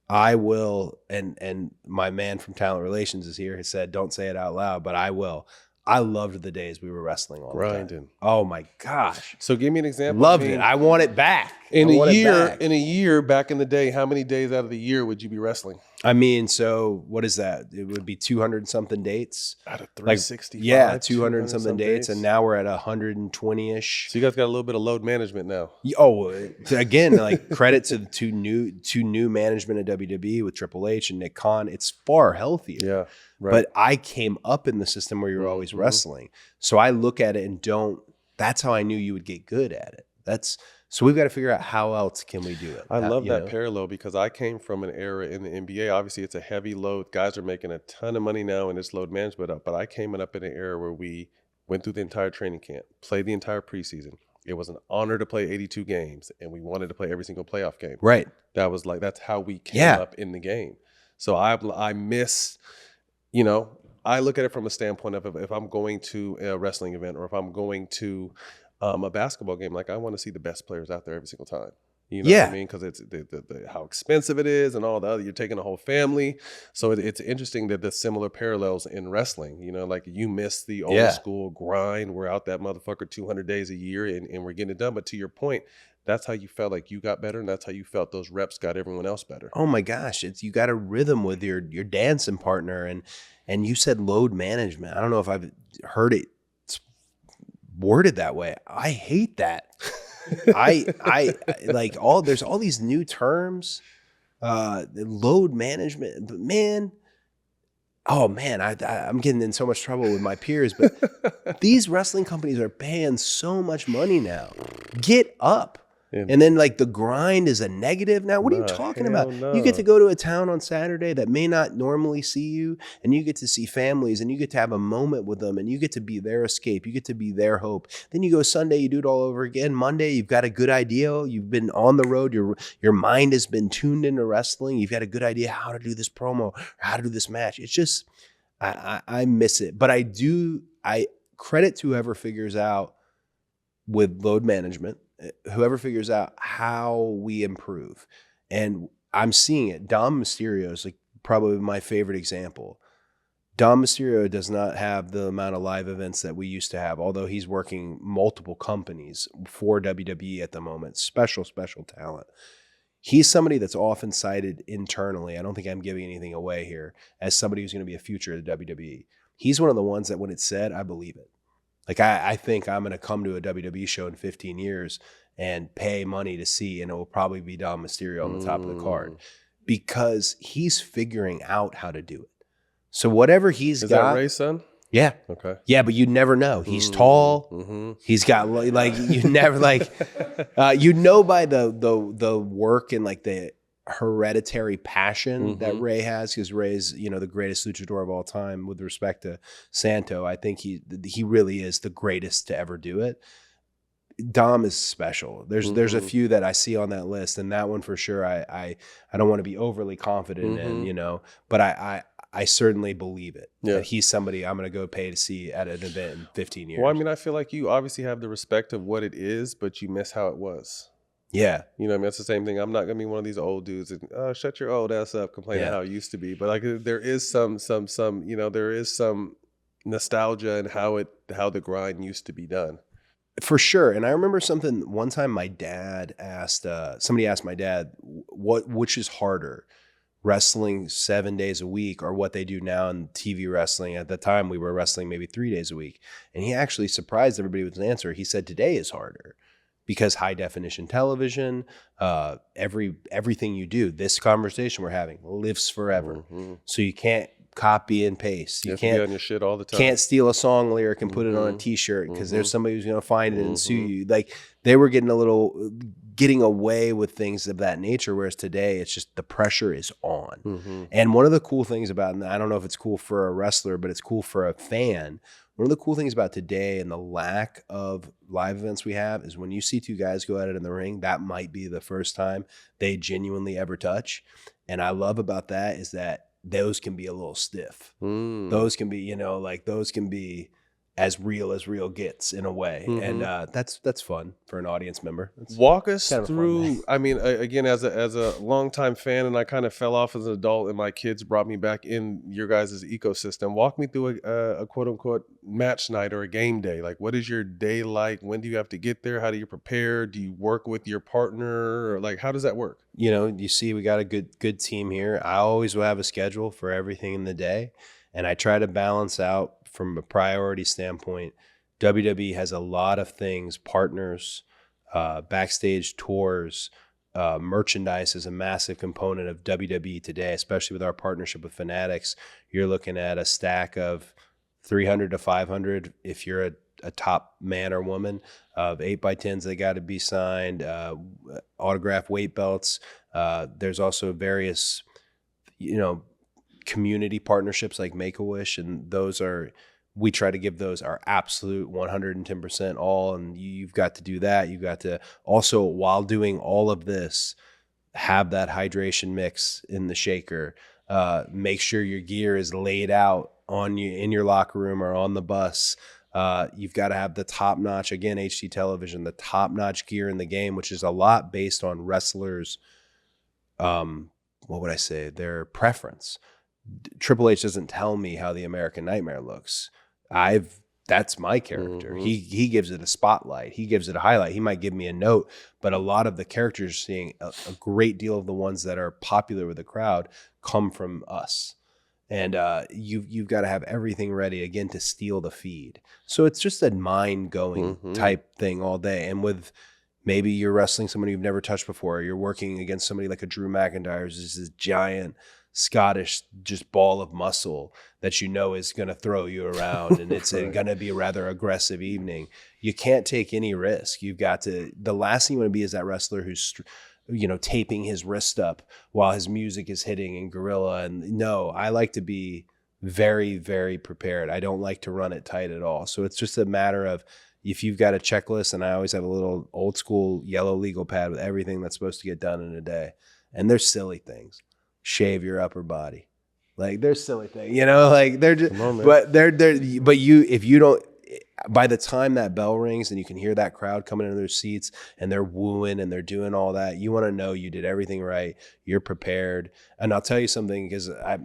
I will, and my man from Talent Relations is here, has said, don't say it out loud, but I will. I loved the days we were wrestling all the time. Oh my gosh. So give me an example. Loved it. I want it back. In a year back in the day, how many days out of the year would you be wrestling? I mean, so what is that? It would be 200 something dates. Out of 365. Yeah, 200 something dates. And now we're at 120-ish. So you guys got a little bit of load management now. Oh, again, like credit to the two new management at WWE with Triple H and Nick Khan. It's far healthier. Yeah. Right. But I came up in the system where you're always wrestling. So I look at it and that's how I knew you would get good at it. So we've got to figure out how else can we do it. I love that parallel because I came from an era in the NBA. Obviously, it's a heavy load. Guys are making a ton of money now in this load management. But I came up in an era where we went through the entire training camp, played the entire preseason. It was an honor to play 82 games, and we wanted to play every single playoff game. Right. That's how we came up in the game. So I miss, I look at it from a standpoint of if I'm going to a wrestling event or if I'm going to a basketball game, like I want to see the best players out there every single time. You know what I mean? Because it's how expensive it is and all the other. You're taking a whole family, so it's interesting that there's similar parallels in wrestling. Like you miss the old school grind. We're out that motherfucker 200 days a year and we're getting it done. But to your point, that's how you felt like you got better, and that's how you felt those reps got everyone else better. Oh my gosh, you got a rhythm with your dancing partner, and you said load management. I don't know if I've heard it worded that way. I hate that. I like there's all these new terms, load management, but man, I'm getting in so much trouble with my peers, but these wrestling companies are paying so much money now. Get up. And then like the grind is a negative now. What are you talking about? No. You get to go to a town on Saturday that may not normally see you, and you get to see families, and you get to have a moment with them, and you get to be their escape. You get to be their hope. Then you go Sunday, you do it all over again. Monday, you've got a good idea. You've been on the road. Your mind has been tuned into wrestling. You've got a good idea how to do this promo or how to do this match. It's just, I miss it. But I credit to whoever figures out with load management, whoever figures out how we improve. And I'm seeing it. Dom Mysterio is like probably my favorite example. Dom Mysterio does not have the amount of live events that we used to have, although he's working multiple companies for WWE at the moment. Special talent. He's somebody that's often cited internally. I don't think I'm giving anything away here as somebody who's going to be a future of the WWE. He's one of the ones that when it's said, I believe it. Like, I think I'm going to come to a WWE show in 15 years and pay money to see, and it will probably be Dom Mysterio on the top of the card because he's figuring out how to do it. So whatever he's got. Is that Ray's son? Yeah. Okay. Yeah, but you'd never know. He's tall. Mm-hmm. He's got like you never like by the work and like the hereditary passion that Ray has, because Ray's the greatest luchador of all time with respect to Santo. I think he really is the greatest to ever do it. Dom is special. There's a few that I see on that list, and that one for sure I don't want to be overly confident in, but I certainly believe it. Yeah. That he's somebody I'm going to go pay to see at an event in 15 years. Well, I mean, I feel like you obviously have the respect of what it is, but you miss how it was. Yeah. You know what I mean? That's the same thing. I'm not gonna be one of these old dudes that shut your old ass up complaining how it used to be. But like there is some there is some nostalgia in how the grind used to be done. For sure. And I remember something one time my dad asked, somebody asked my dad, which is harder, wrestling 7 days a week or what they do now in TV wrestling? At the time we were wrestling maybe 3 days a week. And he actually surprised everybody with his answer. He said today is harder because high definition television, everything you do, this conversation we're having lives forever. Mm-hmm. So you can't copy and paste. You can't be on your shit all the time. Can't steal a song lyric and put it on a t-shirt because there's somebody who's going to find it and sue you. Like they were getting away with things of that nature, whereas today it's just the pressure is on. And one of the cool things about, and I don't know if it's cool for a wrestler, but it's cool for a fan. One of the cool things about today and the lack of live events we have is when you see two guys go at it in the ring, that might be the first time they genuinely ever touch. And I love about that is that those can be a little stiff. Those can be, those can be as real gets in a way. And that's fun for an audience member. Walk us through, I mean, again, as a longtime fan, and I kind of fell off as an adult and my kids brought me back in your guys' ecosystem. Walk me through a quote unquote match night or a game day. Like, what is your day like? When do you have to get there? How do you prepare? Do you work with your partner? Or like, how does that work? You see, we got a good team here. I always will have a schedule for everything in the day. And I try to balance out from a priority standpoint. WWE has a lot of things, partners, backstage tours, merchandise is a massive component of WWE today, especially with our partnership with Fanatics. You're looking at a stack of 300 to 500 if you're a top man or woman of 8x10s that got to be signed, autographed weight belts. There's also various, community partnerships like Make-A-Wish, and we try to give those our absolute 110% all, and you've got to do that. You've got to also, while doing all of this, have that hydration mix in the shaker. Make sure your gear is laid out on you in your locker room or on the bus. You've got to have the top-notch, again, HD television, the top-notch gear in the game, which is a lot based on wrestlers' their preference. Triple H doesn't tell me how the American Nightmare looks. That's my character. He gives it a spotlight. He gives it a highlight. He might give me a note, but a lot of the characters seeing a great deal of the ones that are popular with the crowd come from us. And you've got to have everything ready again to steal the feed. So it's just a mind going type thing all day. And with maybe you're wrestling someone you've never touched before, or you're working against somebody like a Drew McIntyre, who's this giant Scottish just ball of muscle that is going to throw you around, and it's going to be a rather aggressive evening. You can't take any risk. You've got to, the last thing you want to be is that wrestler who's taping his wrist up while his music is hitting in Gorilla. And no, I like to be very, very prepared. I don't like to run it tight at all. So it's just a matter of, if you've got a checklist, and I always have a little old school yellow legal pad with everything that's supposed to get done in a day. And there's silly things. Shave your upper body. Like there's silly things, like they're just, if you don't, by the time that bell rings and you can hear that crowd coming into their seats and they're wooing and they're doing all that, you want to know you did everything right. You're prepared. And I'll tell you something, because I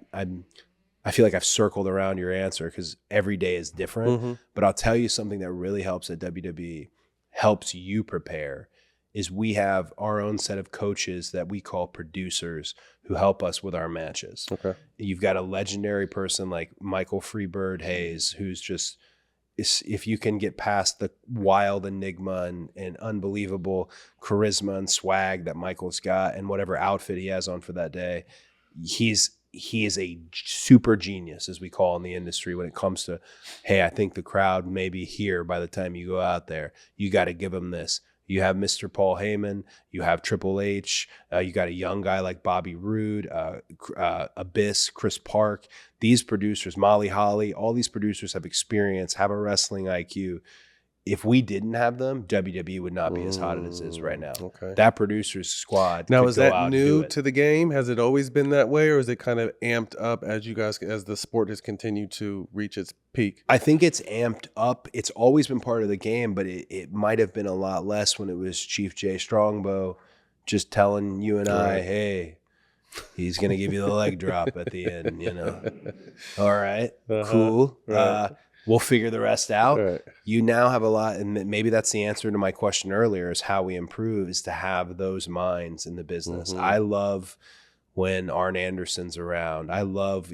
feel like I've circled around your answer because every day is different, but I'll tell you something that really helps at WWE, helps you prepare, is we have our own set of coaches that we call producers who help us with our matches. Okay. You've got a legendary person like Michael Freebird Hayes, who's just, if you can get past the wild enigma and unbelievable charisma and swag that Michael's got and whatever outfit he has on for that day, he is a super genius, as we call in the industry, when it comes to, hey, I think the crowd may be here by the time you go out there. You got to give them this. You have Mr. Paul Heyman, you have Triple H, you got a young guy like Bobby Roode, Abyss, Chris Park. These producers, Molly Holly, all these producers have experience, have a wrestling IQ. if we didn't have them, WWE would not be as hot as it is right now. Okay. That producer's squad. Now, could is go out that and do new it. to the game? Has it always been that way, or is it kind of amped up as the sport has continued to reach its peak? I think it's amped up. It's always been part of the game, but it might have been a lot less when it was Chief Jay Strongbow just telling you and I, hey, he's going to give you the leg drop at the end, you know. All right, cool. Right. We'll figure the rest out. Right. You now have a lot, and maybe that's the answer to my question earlier, is how we improve, is to have those minds in the business. I love when Arn Anderson's around. I love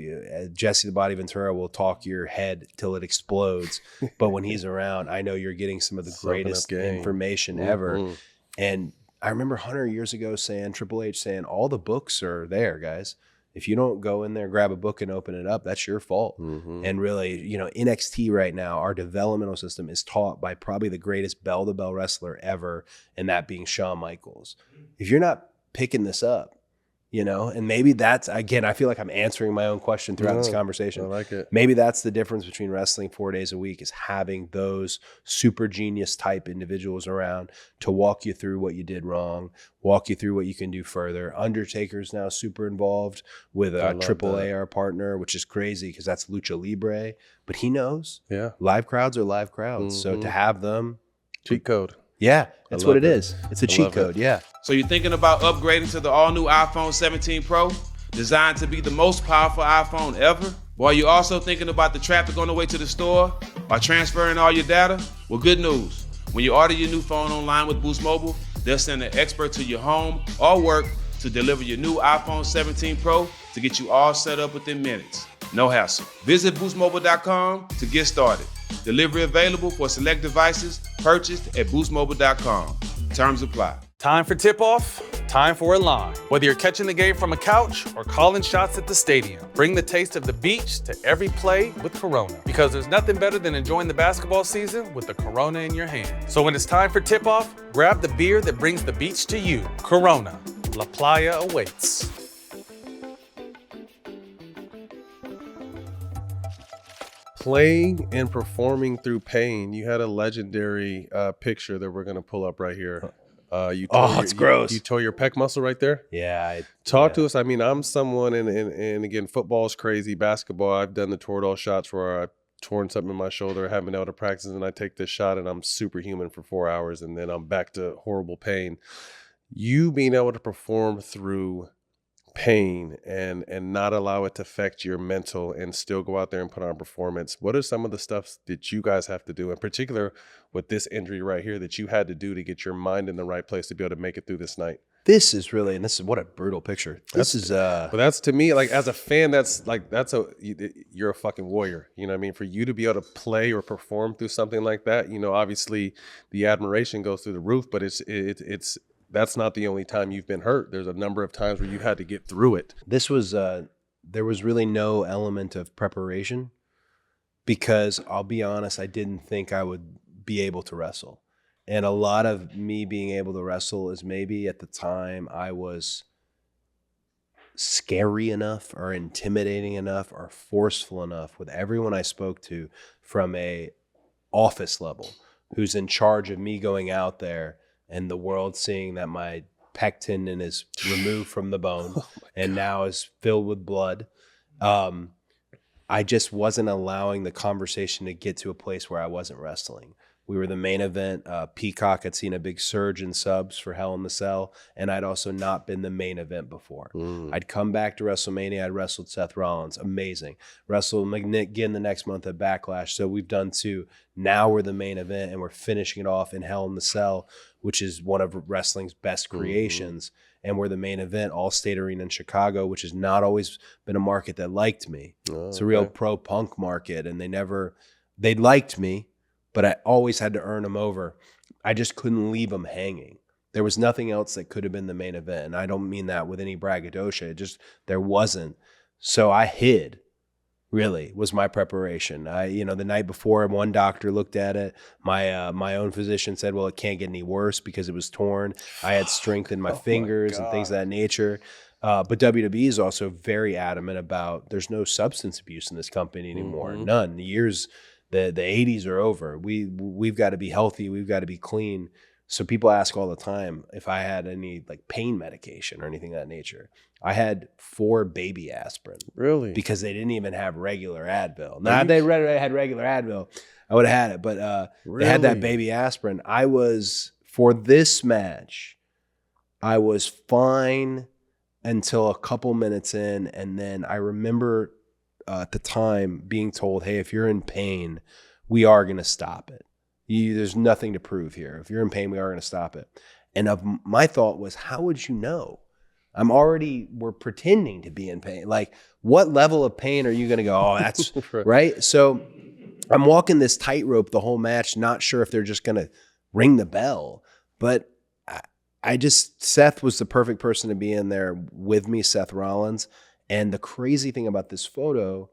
Jesse the Body Ventura will talk your head till it explodes. But when he's around, I know you're getting some of the greatest information ever. And I remember Hunter years ago saying, Triple H saying, all the books are there, guys. If you don't go in there, grab a book and open it up, that's your fault. And really, you know, NXT right now, our developmental system is taught by probably the greatest bell-to-bell wrestler ever, and that being Shawn Michaels. If you're not picking this up, you know, and maybe that's, again, I feel like I'm answering my own question throughout this conversation. I like it. Maybe that's the difference between wrestling 4 days a week, is having those super genius type individuals around to walk you through what you did wrong, walk you through what you can do further. Undertaker's now super involved with AAA, our partner, which is crazy because that's Lucha Libre, but he knows. Yeah. Live crowds are live crowds. So to have them. Cheat code. Yeah, that's what it is. It's a cheat code, yeah. So you're thinking about upgrading to the all-new iPhone 17 Pro, designed to be the most powerful iPhone ever? While you're also thinking about the traffic on the way to the store or transferring all your data? Well, good news. When you order your new phone online with Boost Mobile, they'll send an expert to your home or work to deliver your new iPhone 17 Pro to get you all set up within minutes. No hassle. Visit boostmobile.com to get started. Delivery available for select devices purchased at boostmobile.com. Terms apply. Time for tip-off, time for a line. Whether you're catching the game from a couch or calling shots at the stadium, bring the taste of the beach to every play with Corona. Because there's nothing better than enjoying the basketball season with the Corona in your hand. So when it's time for tip-off, grab the beer that brings the beach to you. Corona. La Playa awaits. Playing and performing through pain. You had a legendary picture that we're going to pull up right here. It's gross. You tore your pec muscle right there? Yeah. Talk to us. I mean, I'm someone, and again, football is crazy. Basketball, I've done the Toradol shots where I've torn something in my shoulder, haven't been able to practice, and I take this shot and I'm superhuman for 4 hours, and then I'm back to horrible pain. You being able to perform through pain and not allow it to affect your mental and still go out there and put on performance. What are some of the stuff that you guys have to do, in particular with this injury right here, that you had to do to get your mind in the right place to be able to make it through this night? This is really, and this is what a brutal picture. But that's, to me, like, as a fan, you're a fucking warrior. You know what I mean? For you to be able to play or perform through something like that, you know, obviously the admiration goes through the roof, but it's that's not the only time you've been hurt. There's a number of times where you had to get through it. This was, there was really no element of preparation, because I'll be honest, I didn't think I would be able to wrestle. And a lot of me being able to wrestle is maybe at the time I was scary enough or intimidating enough or forceful enough with everyone I spoke to from a office level, who's in charge of me going out there and the world seeing that my pec tendon is removed from the bone and now is filled with blood. I just wasn't allowing the conversation to get to a place where I wasn't wrestling. We were the main event. Peacock had seen a big surge in subs for Hell in the Cell, and I'd also not been the main event before. I'd come back to WrestleMania. I'd wrestled Seth Rollins. Amazing. Wrestled McGinn the next month at Backlash. So we've done two. Now we're the main event, and we're finishing it off in Hell in the Cell, which is one of wrestling's best creations. And we're the main event, All-State Arena in Chicago, which has not always been a market that liked me. It's a real pro-punk market, and they liked me, but I always had to earn them over. I just couldn't leave them hanging. There was nothing else that could have been the main event. And I don't mean that with any braggadocio. There wasn't. So I hid, really, was my preparation. The night before, one doctor looked at it. My own physician said, well, it can't get any worse because it was torn. I had strength in my fingers and things of that nature. But WWE is also very adamant about there's no substance abuse in this company anymore. None. The 80s are over. We've got to be healthy. We've got to be clean. So people ask all the time if I had any like pain medication or anything of that nature. I had 4 baby aspirin. Really? Because they didn't even have regular Advil. Now, if they had regular Advil, I would have had it. But they had that baby aspirin. For this match, I was fine until a couple minutes in. And then I remember at the time being told, hey, if you're in pain, we are going to stop it. There's nothing to prove here. If you're in pain, we are going to stop it. And my thought was, how would you know? We're pretending to be in pain. Like, what level of pain are you going to go, oh, that's right? So I'm walking this tightrope the whole match, not sure if they're just going to ring the bell. But Seth was the perfect person to be in there with me, Seth Rollins. And the crazy thing about this photo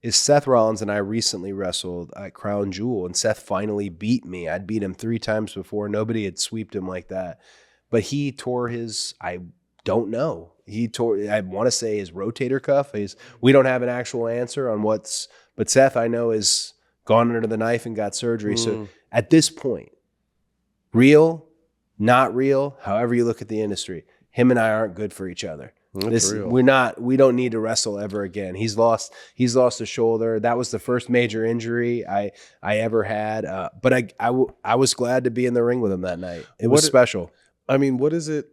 is Seth Rollins and I recently wrestled at Crown Jewel, and Seth finally beat me. I'd beat him 3 times before. Nobody had sweeped him like that. But he tore I don't know. I want to say his rotator cuff. We don't have an actual answer on but Seth, I know, is gone under the knife and got surgery. So at this point, real, not real, however you look at the industry, him and I aren't good for each other. We don't need to wrestle ever again. He's lost a shoulder. That was the first major injury I ever had. But I was glad to be in the ring with him that night. It was special. I mean, what is it?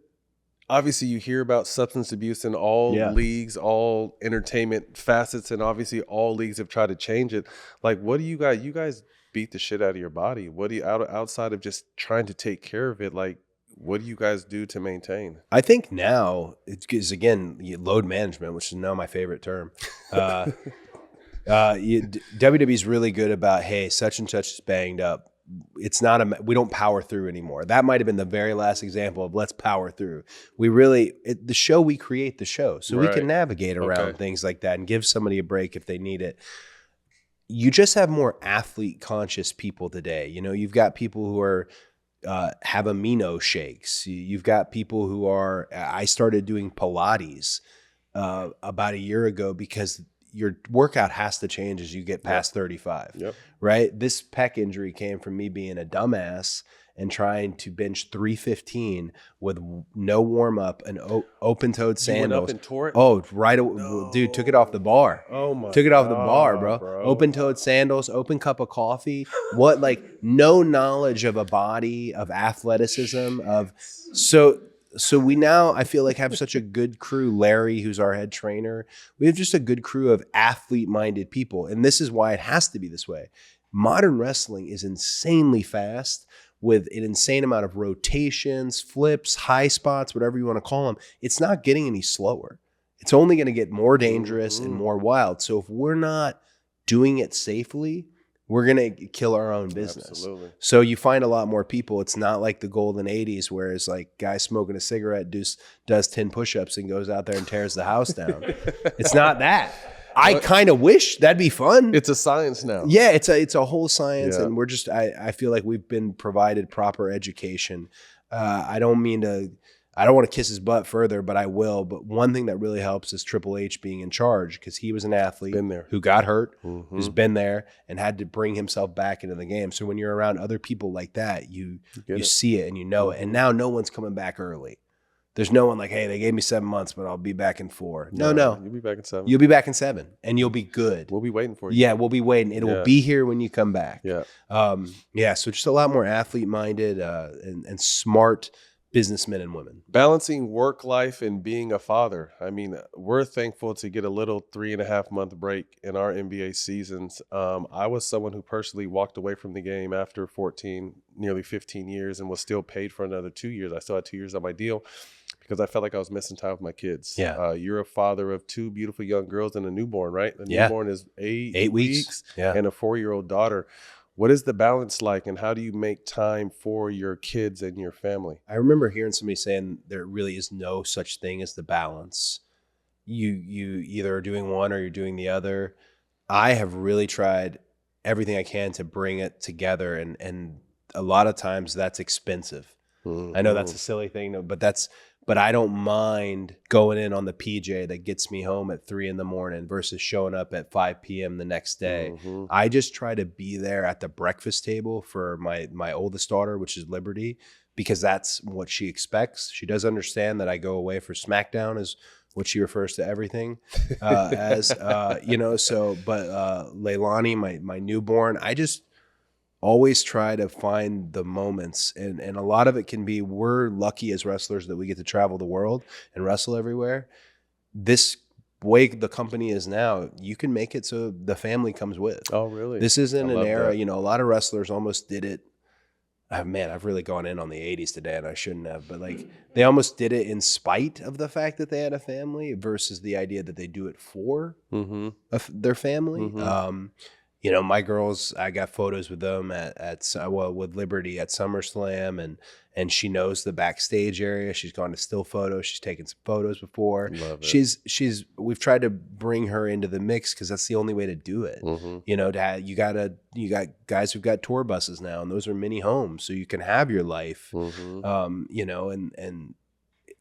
Obviously you hear about substance abuse in all leagues, all entertainment facets, and obviously all leagues have tried to change it. Like, what do you guys beat the shit out of your body? What do you, outside of just trying to take care of it, like, what do you guys do to maintain? I think now it's again load management, which is now my favorite term. WWE's really good about, hey, such and such is banged up. It's not we don't power through anymore. That might have been the very last example of let's power through. We create the show, so we can navigate around things like that and give somebody a break if they need it. You just have more athlete conscious people today. You know, you've got people who are have amino shakes. You've got people who are, I started doing Pilates about a year ago because your workout has to change as you get past 35, right? This pec injury came from me being a dumbass and trying to bench 315 with no warm up and open-toed sandals. You went up and tore it? Oh, right. No. Dude, took it off the bar. Oh my! Took it off the bar, bro. Open-toed sandals, open cup of coffee. What, like, no knowledge of a body, of athleticism, So we now, I feel like, have such a good crew. Larry, who's our head trainer, we have just a good crew of athlete-minded people. And this is why it has to be this way. Modern wrestling is insanely fast with an insane amount of rotations, flips, high spots, whatever you want to call them. It's not getting any slower. It's only going to get more dangerous and more wild. So if we're not doing it safely, we're going to kill our own business. Absolutely. So you find a lot more people. It's not like the golden 80s where it's like guy smoking a cigarette does 10 push-ups and goes out there and tears the house down. It's not that. I kind of wish that'd be fun. It's a science now. Yeah, it's a whole science, and we're just. I feel like we've been provided proper education. I don't want to kiss his butt further, but I will. But one thing that really helps is Triple H being in charge, because he was an athlete who got hurt, who's been there and had to bring himself back into the game. So when you're around other people like that, you see it and you know it. And now no one's coming back early. There's no one like, hey, they gave me 7 months, but I'll be back in 4. No. You'll be back in 7. You'll be back in 7, and you'll be good. We'll be waiting for you. Yeah, we'll be waiting. It will be here when you come back. Yeah. So just a lot more athlete-minded and smart businessmen and women. Balancing work life and being a father. I mean, we're thankful to get a little 3.5-month break in our NBA seasons. I was someone who personally walked away from the game after nearly 15 years and was still paid for another 2 years. I still had 2 years on my deal because I felt like I was missing time with my kids. Yeah. You're a father of 2 beautiful young girls and a newborn, right? The newborn is 8 weeks and a 4-year-old daughter. What is the balance like, and how do you make time for your kids and your family? I remember hearing somebody saying there really is no such thing as the balance. You either are doing one or you're doing the other. I have really tried everything I can to bring it together, and a lot of times that's expensive. I know that's a silly thing, but but I don't mind going in on the PJ that gets me home at 3 a.m. versus showing up at 5 p.m. the next day. I just try to be there at the breakfast table for my oldest daughter, which is Liberty, because that's what she expects. She does understand that I go away for SmackDown, is what she refers to everything as, so, but Leilani, my newborn, I just always try to find the moments, and a lot of it can be, we're lucky as wrestlers that we get to travel the world and wrestle everywhere. This way the company is now, you can make it so the family comes with. Oh, really? This isn't an era, that. a lot of wrestlers almost did it. Man, I've really gone in on the 80s today, and I shouldn't have, but like they almost did it in spite of the fact that they had a family versus the idea that they do it for their family. My girls, I got photos with them with Liberty at SummerSlam, and she knows the backstage area. She's gone to still photos. She's taken some photos before. Love it. We've tried to bring her into the mix because that's the only way to do it. You got guys who've got tour buses now, and those are mini homes, so you can have your life. And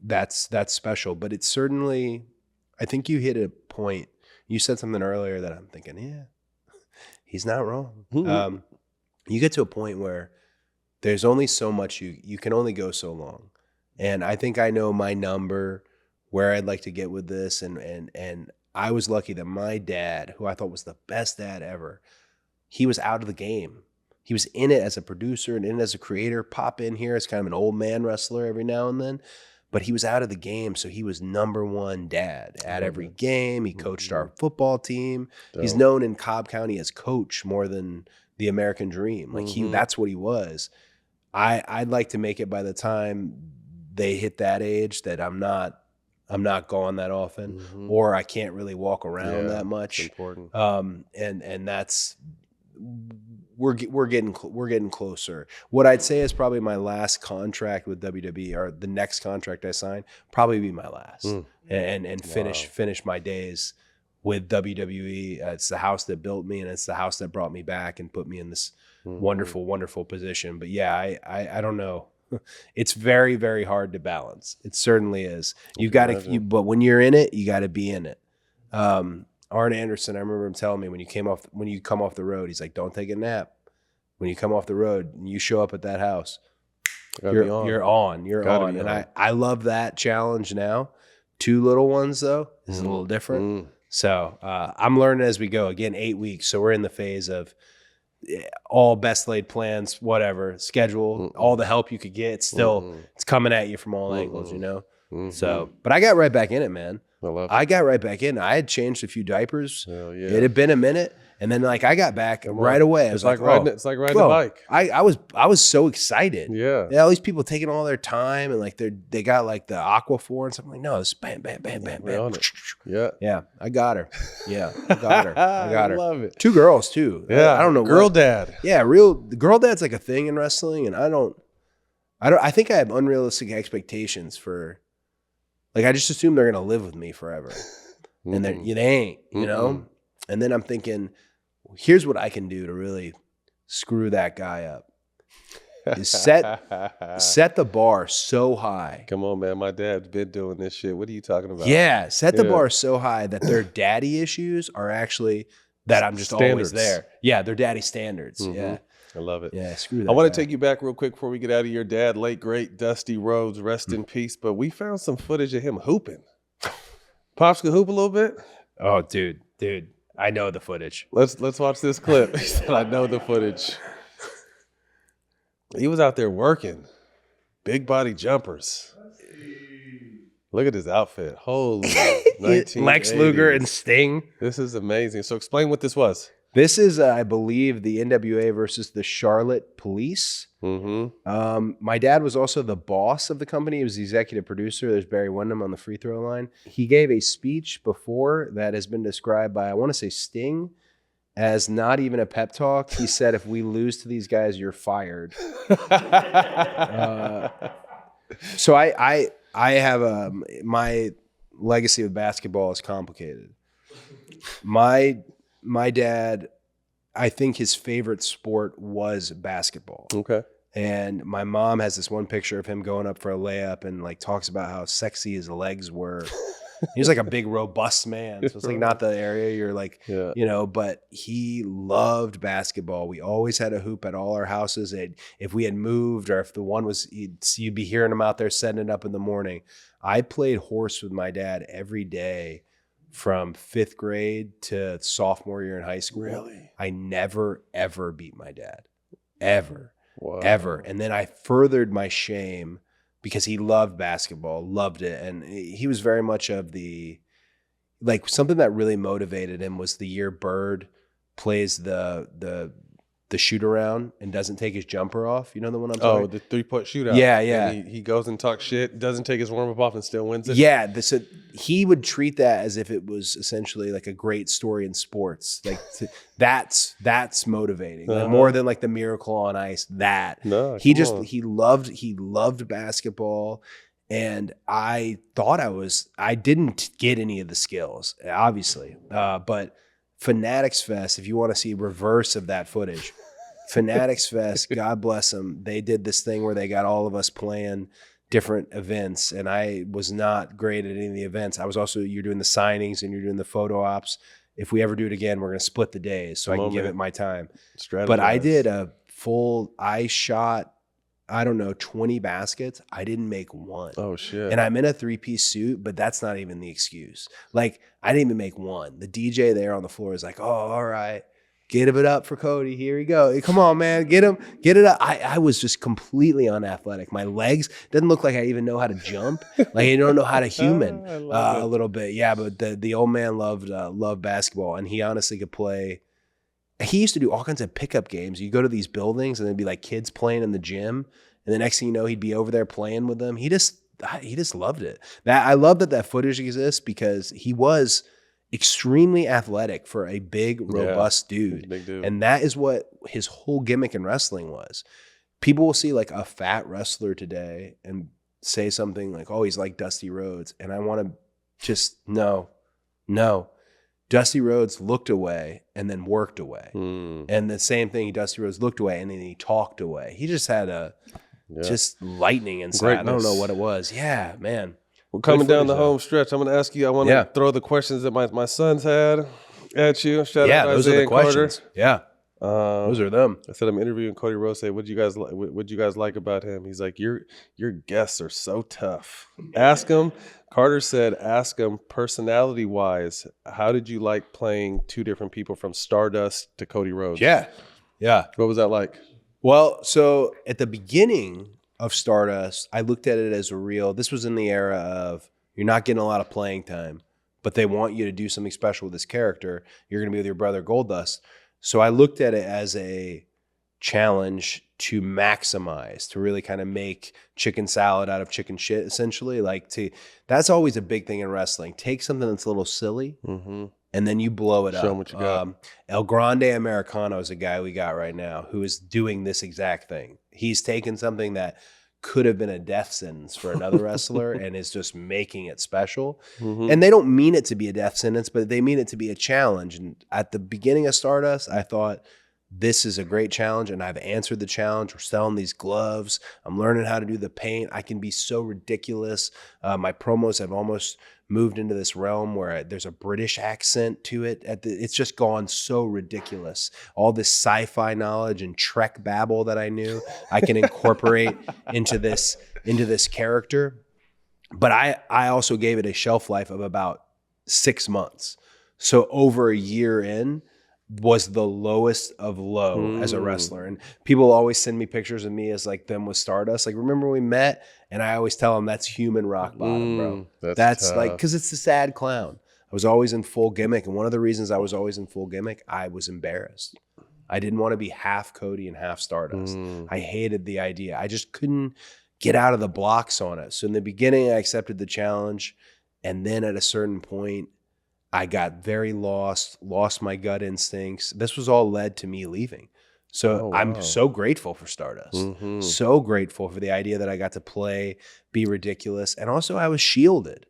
that's special. But it's certainly, I think you hit a point. You said something earlier that I'm thinking, yeah. He's not wrong. You get to a point where there's only so much you can only go so long. And I think I know my number, where I'd like to get with this. And I was lucky that my dad, who I thought was the best dad ever, he was out of the game. He was in it as a producer and in it as a creator, pop in here as kind of an old man wrestler every now and then. But he was out of the game, so he was number one dad at every game. He coached our football team. Dope. He's known in Cobb County as coach more than the American Dream. Like that's what he was. I'd like to make it by the time they hit that age that I'm not gone that often, or I can't really walk around that much. It's important. And that's. We're getting closer. What I'd say is probably my last contract with WWE, or the next contract I sign, probably be my last, and finish my days with WWE. It's the house that built me, and it's the house that brought me back and put me in this wonderful position. But yeah, I don't know. It's very, very hard to balance. It certainly is. You got to, but when you're in it, you got to be in it. Arn Anderson, I remember him telling me when you come off the road, he's like, don't take a nap. When you come off the road and you show up at that house, you're on. And I love that challenge now. 2 little ones though is a little different. So I'm learning as we go. Again, 8 weeks. So we're in the phase of all best laid plans, whatever, schedule, all the help you could get. It's still, it's coming at you from all angles, So, but I got right back in it, man. I got right back in. I had changed a few diapers. Hell yeah. It had been a minute, and then I got back right away. It's like riding the bike. I was so excited. Yeah. All these people taking all their time, and they got like the Aquaphor and something. Like, no, it's bam, bam, bam, bam, bam. Yeah, I got her. Yeah, I got her. I love it. 2 girls too. Yeah, I don't know. Girl dad. Yeah, girl dad's like a thing in wrestling, and I think I have unrealistic expectations for. Like, I just assume they're going to live with me forever. And they ain't, And then I'm thinking, here's what I can do to really screw that guy up. Is set the bar so high. Come on, man. My dad's been doing this shit. What are you talking about? Yeah, set the bar so high that their daddy issues are actually that I'm just always there. Yeah, they're daddy standards. Yeah. I love it. Yeah, screw that. I want to take you back real quick before we get out of your dad, late great Dusty Rhodes, rest in peace. But we found some footage of him hooping. Pops can hoop a little bit. Oh, dude, I know the footage. Let's watch this clip. He said, "I know the footage." He was out there working, big body jumpers. Look at his outfit. Holy, Lex Luger and Sting. This is amazing. So explain what this was. This is, I believe, the NWA versus the Charlotte Police. My dad was also the boss of the company. He was the executive producer. There's Barry Windham on the free throw line. He gave a speech before that has been described by, I want to say, Sting as not even a pep talk. He said, if we lose to these guys, you're fired. So I have my legacy with basketball is complicated. My dad, I think his favorite sport was basketball. Okay. And my mom has this one picture of him going up for a layup and like talks about how sexy his legs were. He's like a big, robust man. So it's like not the area you're like, but he loved basketball. We always had a hoop at all our houses. And if we had moved or if the one was, you'd be hearing him out there setting it up in the morning. I played horse with my dad every day from 5th grade to sophomore year in high school. Really? I never, ever beat my dad. Ever. Wow. Ever. And then I furthered my shame because he loved basketball, loved it. And he was very much of the, like something that really motivated him was the year Bird plays the shoot around and doesn't take his jumper off. You know the one I'm talking about? Oh, the 3-point shootout. Yeah, yeah. And he goes and talks shit, doesn't take his warm-up off and still wins it. Yeah, he would treat that as if it was essentially like a great story in sports. Like that's motivating. Like more than like the miracle on ice. He loved basketball, and I thought I didn't get any of the skills, obviously. But Fanatics Fest, if you want to see reverse of that footage, Fanatics Fest, God bless them. They did this thing where they got all of us playing different events, and I was not great at any of the events. I was also, you're doing the signings and you're doing the photo ops. If we ever do it again, we're going to split the days so I can give it my time. But I did I shot, 20 baskets. I didn't make one. Oh, shit. And I'm in a 3-piece suit, but that's not even the excuse. Like, I didn't even make one. The DJ there on the floor is like, oh, all right. Get it up for Cody. Here we go. Come on, man. Get him. Get it up. I was just completely unathletic. My legs didn't look like I even know how to jump. Like I don't know how to human a little bit. Yeah, but the old man loved basketball, and he honestly could play. He used to do all kinds of pickup games. You go to these buildings, and there'd be like kids playing in the gym, and the next thing you know, he'd be over there playing with them. He just loved it. I love that footage exists because he was extremely athletic for a big, robust dude. Big dude. And that is what his whole gimmick in wrestling was. People will see like a fat wrestler today and say something like, oh, he's like Dusty Rhodes. And I want to just, no. Dusty Rhodes looked away and then worked away. And the same thing, Dusty Rhodes looked away and then he talked away. He just had just lightning inside. Greatness. I don't know what it was. Yeah, man. We're coming down the home stretch. I'm going to ask you, I want to throw the questions that my sons had at you. Shout out those Isaiah are the and Carter. questions. Yeah. Those are them. I said I'm interviewing Cody Rhodes. Say, what'd you guys like about him? He's like, your guests are so tough. Ask him. Carter said, ask him personality wise. How did you like playing two different people from Stardust to Cody Rhodes? Yeah. What was that like? Well, so at the beginning of Stardust, I looked at it as this was in the era of you're not getting a lot of playing time, but they want you to do something special with this character. You're going to be with your brother Goldust. So I looked at it as a challenge to maximize, to really kind of make chicken salad out of chicken shit, essentially. That's always a big thing in wrestling. Take something that's a little silly, and then you blow it up. Show them what you got. El Grande Americano is a guy we got right now who is doing this exact thing. He's taken something that could have been a death sentence for another wrestler and is just making it special. And they don't mean it to be a death sentence, but they mean it to be a challenge. And at the beginning of Stardust, I thought, this is a great challenge, and I've answered the challenge. We're selling these gloves. I'm learning how to do the paint. I can be so ridiculous. My promos have almost moved into this realm where there's a British accent to it. It's just gone so ridiculous. All this sci-fi knowledge and Trek babble that I knew, I can incorporate into this character. But I also gave it a shelf life of about 6 months. So over a year in, was the lowest of low as a wrestler. And people always send me pictures of me as like them with Stardust. Like, remember we met? And I always tell them that's human rock bottom, bro. That's like, because it's the sad clown. I was always in full gimmick. And one of the reasons I was always in full gimmick, I was embarrassed. I didn't want to be half Cody and half Stardust. I hated the idea. I just couldn't get out of the blocks on it. So in the beginning, I accepted the challenge. And then at a certain point, I got very lost my gut instincts. This was all led to me leaving. So I'm so grateful for Stardust. So grateful for the idea that I got to play, be ridiculous. And also I was shielded.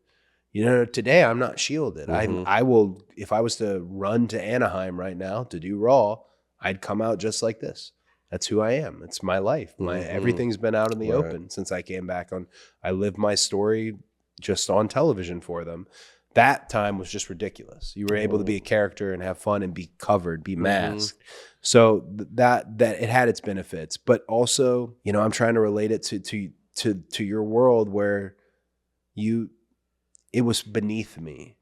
Today I'm not shielded. I will, if I was to run to Anaheim right now to do Raw, I'd come out just like this. That's who I am. It's my life. Everything's been out in the open since I came back on. I lived my story just on television for them. That time was just ridiculous. You were able to be a character and have fun and be covered, be masked. So that it had its benefits, but also, you know, I'm trying to relate it to your world where it was beneath me.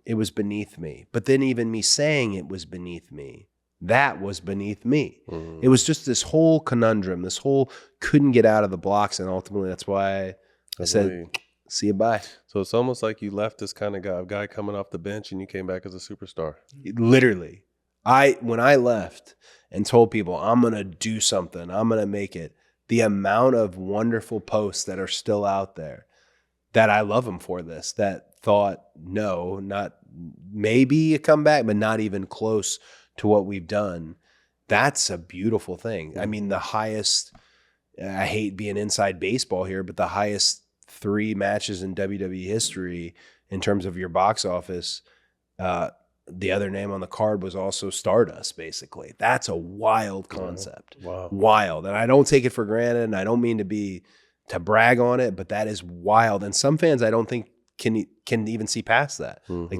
It was beneath me. But then even me saying it was beneath me, that was beneath me. It was just this whole conundrum, this whole couldn't get out of the blocks. And ultimately that's why I said, see you, bye. So it's almost like you left this kind of guy coming off the bench and you came back as a superstar. Literally. When I left and told people I'm going to do something, I'm going to make it, the amount of wonderful posts that are still out there that I love them for this, that thought, no, not maybe a comeback, but not even close to what we've done. That's a beautiful thing. I mean, the highest, I hate being inside baseball here, but the highest 3 matches in WWE history in terms of your box office, the other name on the card was also Stardust, basically. That's a wild concept. Wow. Wild. And I don't take it for granted, and I don't mean to brag on it, but that is wild. And some fans I don't think can even see past that. Like,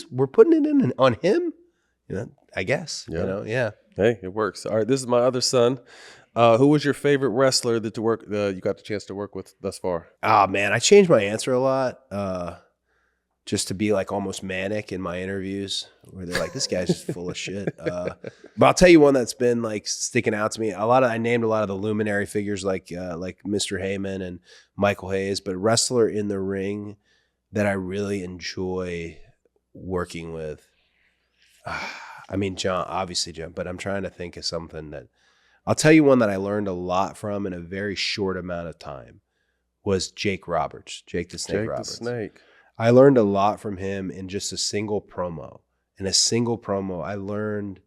we're putting it in on him, you know, I guess. Yeah. You know, yeah. Hey, it works. All right, this is my other son. Who was your favorite wrestler that you got the chance to work with thus far? Oh man, I changed my answer a lot. Just to be like almost manic in my interviews where they're like, this guy's just full of shit. But I'll tell you one that's been like sticking out to me. I named a lot of the luminary figures like Mr. Heyman and Michael Hayes, but wrestler in the ring that I really enjoy working with. I mean, John, but I'm trying to think of something that I'll tell you one that I learned a lot from in a very short amount of time was Jake Roberts, Jake the Snake Roberts. Jake the Snake. I learned a lot from him in just a single promo. In a single promo, I learned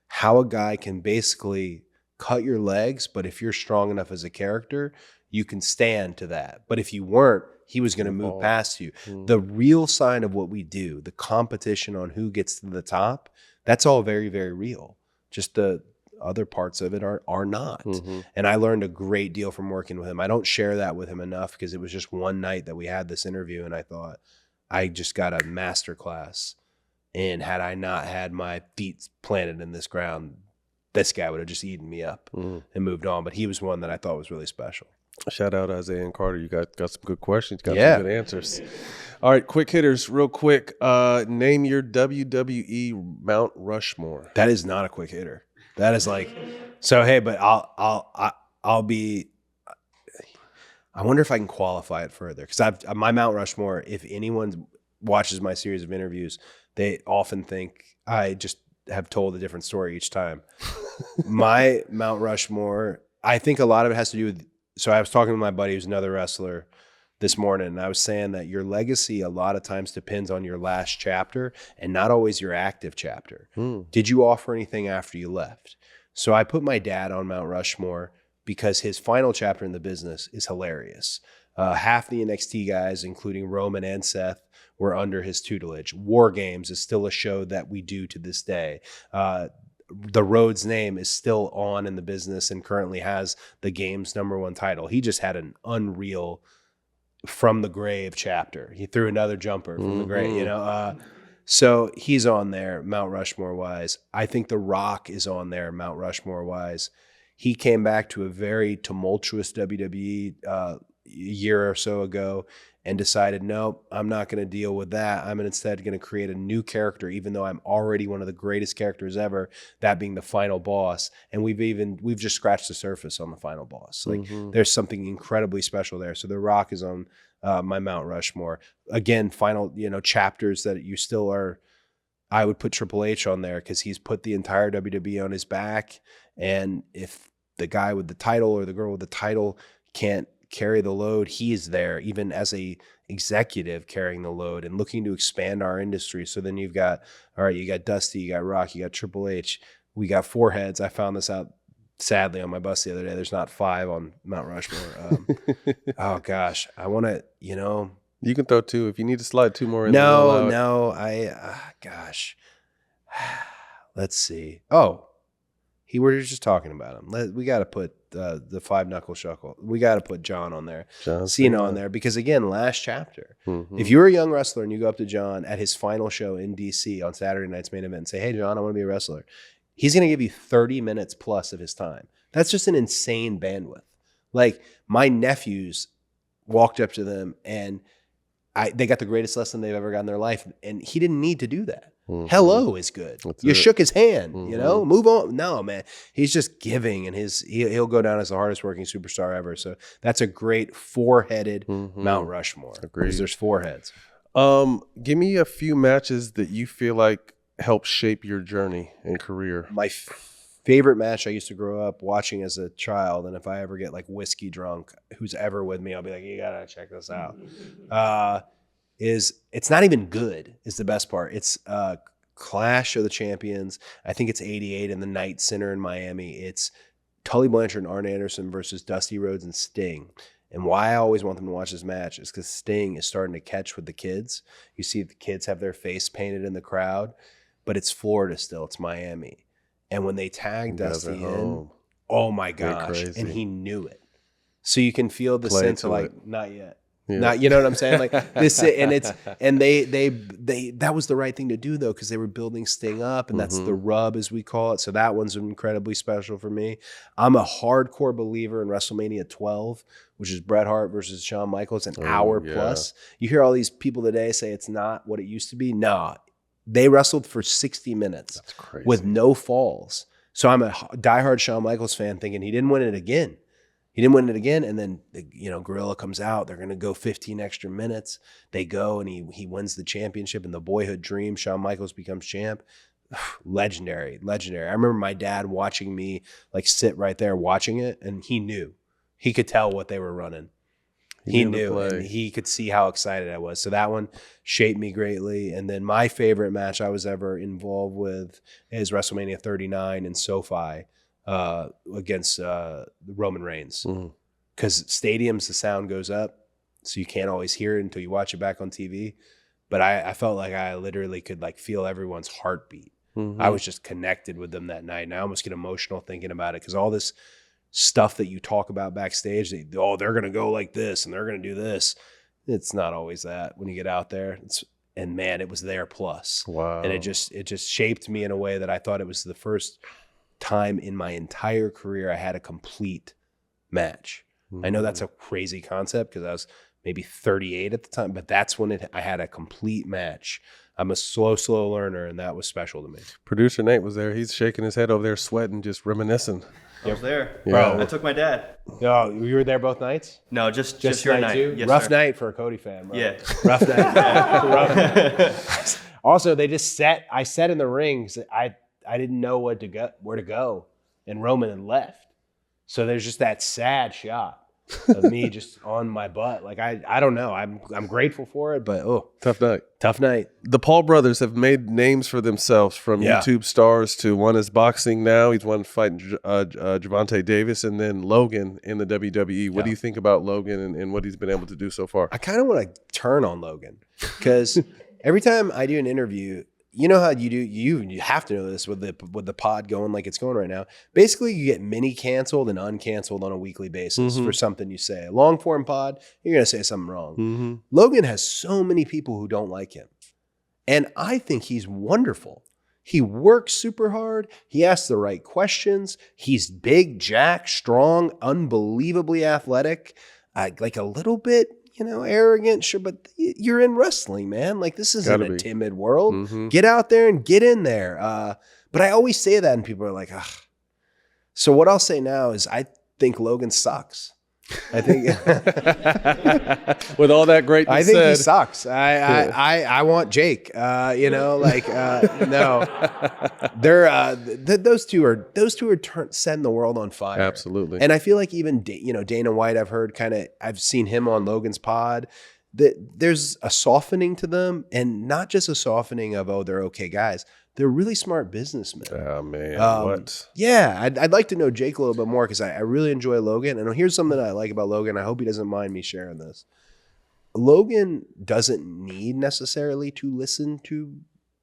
how a guy can basically cut your legs, but if you're strong enough as a character, you can stand to that. But if you weren't, he was going to move past you. The real sign of what we do, the competition on who gets to the top, that's all very, very real. Just the other parts of it are not. And I learned a great deal from working with him. I don't share that with him enough because it was just one night that we had this interview and I thought, I just got a master class. And had I not had my feet planted in this ground, this guy would have just eaten me up and moved on. But he was one that I thought was really special. Shout out Isaiah and Carter. You got some good questions. Got some good answers. All right, quick hitters, real quick. Name your WWE Mount Rushmore. That is not a quick hitter. That is like, so hey, but I'll be. I wonder if I can qualify it further because my Mount Rushmore. If anyone watches my series of interviews, they often think I just have told a different story each time. My Mount Rushmore, I think a lot of it has to do with. So I was talking to my buddy who's another wrestler this morning, and I was saying that your legacy a lot of times depends on your last chapter and not always your active chapter. Did you offer anything after you left? So I put my dad on Mount Rushmore because his final chapter in the business is hilarious. Half the NXT guys, including Roman and Seth, were under his tutelage. War Games is still a show that we do to this day. The Rhodes name is still on in the business and currently has the game's #1 title. He just had an unreal from the grave chapter. He threw another jumper from the grave, you know. So he's on there Mount Rushmore wise. I think The Rock is on there Mount Rushmore wise. He came back to a very tumultuous WWE a year or so ago and decided, no, I'm not going to deal with that. I'm instead going to create a new character, even though I'm already one of the greatest characters ever, that being the final boss. And we've just scratched the surface on the final boss. Like there's something incredibly special there. So The Rock is on my Mount Rushmore. Again, final, chapters that you still are. I would put Triple H on there because he's put the entire WWE on his back. And if the guy with the title or the girl with the title can't carry the load, he is there even as a executive carrying the load and looking to expand our industry. So then you got Dusty, you got Rock, you got Triple H, we got 4 heads. I found this out sadly on my bus the other day. There's not 5 on Mount Rushmore. Oh gosh, I want to, You can throw 2 if you need to slide 2 more in. No, gosh, let's see. Oh, We were just talking about him. We got to put the 5-knuckle shuffle. We got to put John on there, John Cena on there, because again, last chapter. Mm-hmm. If you're a young wrestler and you go up to John at his final show in DC on Saturday night's main event and say, "Hey, John, I want to be a wrestler," he's going to give you 30 minutes plus of his time. That's just an insane bandwidth. Like, my nephews walked up to them and they got the greatest lesson they've ever got in their life, and he didn't need to do that. Mm-hmm. Hello is good. You shook his hand, you know, move on. No, man, he's just giving, and he'll go down as the hardest working superstar ever. So that's a great 4-headed Mount Rushmore. Agreed. Because there's 4 heads. Give me a few matches that you feel like helped shape your journey and career. My favorite match I used to grow up watching as a child, and if I ever get like whiskey drunk, who's ever with me, I'll be like, you gotta check this out. It's not even good is the best part. It's Clash of the Champions. I think it's 88 in the Knight Center in Miami. It's Tully Blanchard and Arn Anderson versus Dusty Rhodes and Sting. And why I always want them to watch this match is because Sting is starting to catch with the kids. You see the kids have their face painted in the crowd, but it's Florida still. It's Miami. And when they tag Dusty in, oh my gosh. And he knew it. So you can feel the sense of like, not yet. Yeah. Not, you know what I'm saying? Like this, and they that was the right thing to do though, because they were building Sting up, and that's the rub as we call it. So that one's incredibly special for me. I'm a hardcore believer in WrestleMania 12, which is Bret Hart versus Shawn Michaels, an hour plus. You hear all these people today say it's not what it used to be. Nah, they wrestled for 60 minutes with no falls. So I'm a diehard Shawn Michaels fan, thinking he didn't win it again. He didn't win it again, and then Gorilla comes out. They're going to go 15 extra minutes. They go, and he wins the championship. And the boyhood dream, Shawn Michaels becomes champ. Legendary. I remember my dad watching me like sit right there watching it, and he knew. He could tell what they were running. He knew, and he could see how excited I was. So that one shaped me greatly. And then my favorite match I was ever involved with is WrestleMania 39 in SoFi. Against Roman Reigns, because stadiums, the sound goes up, so you can't always hear it until you watch it back on TV. But I felt like I literally could like feel everyone's heartbeat. I was just connected with them that night, and I almost get emotional thinking about it, because all this stuff that you talk about backstage, they're gonna go like this and they're gonna do this. It's not always that when you get out there. And man, it was there plus. Wow. And it just shaped me in a way that I thought it was the first time in my entire career I had a complete match. I know that's a crazy concept because I was maybe 38 at the time, but that's when I had a complete match. I'm a slow learner, and that was special to me. Producer Nate was there. He's shaking his head over there, sweating, just reminiscing. I was there. Yeah. Bro, I took my dad. Oh, you were there both nights? No, just your night. Too? Yes, rough sir. night for a Cody fan, bro. Yeah. Rough night. Rough night. Also, I sat in the rings. I didn't know where to go, and Roman had left. So there's just that sad shot of me just on my butt. Like I don't know. I'm grateful for it, but tough night. The Paul brothers have made names for themselves, from YouTube stars to one is boxing now. He's one fighting Gervonta Davis, and then Logan in the WWE. What do you think about Logan and what he's been able to do so far? I kind of want to turn on Logan, because every time I do an interview, you know how you have to know this with the pod going like it's going right now. Basically, you get mini canceled and uncanceled on a weekly basis for something you say. A long form pod, you're going to say something wrong. Logan has so many people who don't like him. And I think he's wonderful. He works super hard. He asks the right questions. He's big, jack, strong, unbelievably athletic, like a little bit, arrogant, sure, but you're in wrestling, man. Like, this isn't a timid world. Get out there and get in there. But I always say that, and people are like, ugh. So what I'll say now is I think Logan sucks. I think with all that greatness, I think he sucks. I want Jake. No, they're those two are setting the world on fire. Absolutely. And I feel like even Dana White, I've seen him on Logan's pod. That there's a softening to them, and not just a softening of they're okay guys. They're really smart businessmen. Oh, man. What? Yeah, I'd like to know Jake a little bit more, because I really enjoy Logan. And here's something that I like about Logan. I hope he doesn't mind me sharing this. Logan doesn't need necessarily to listen to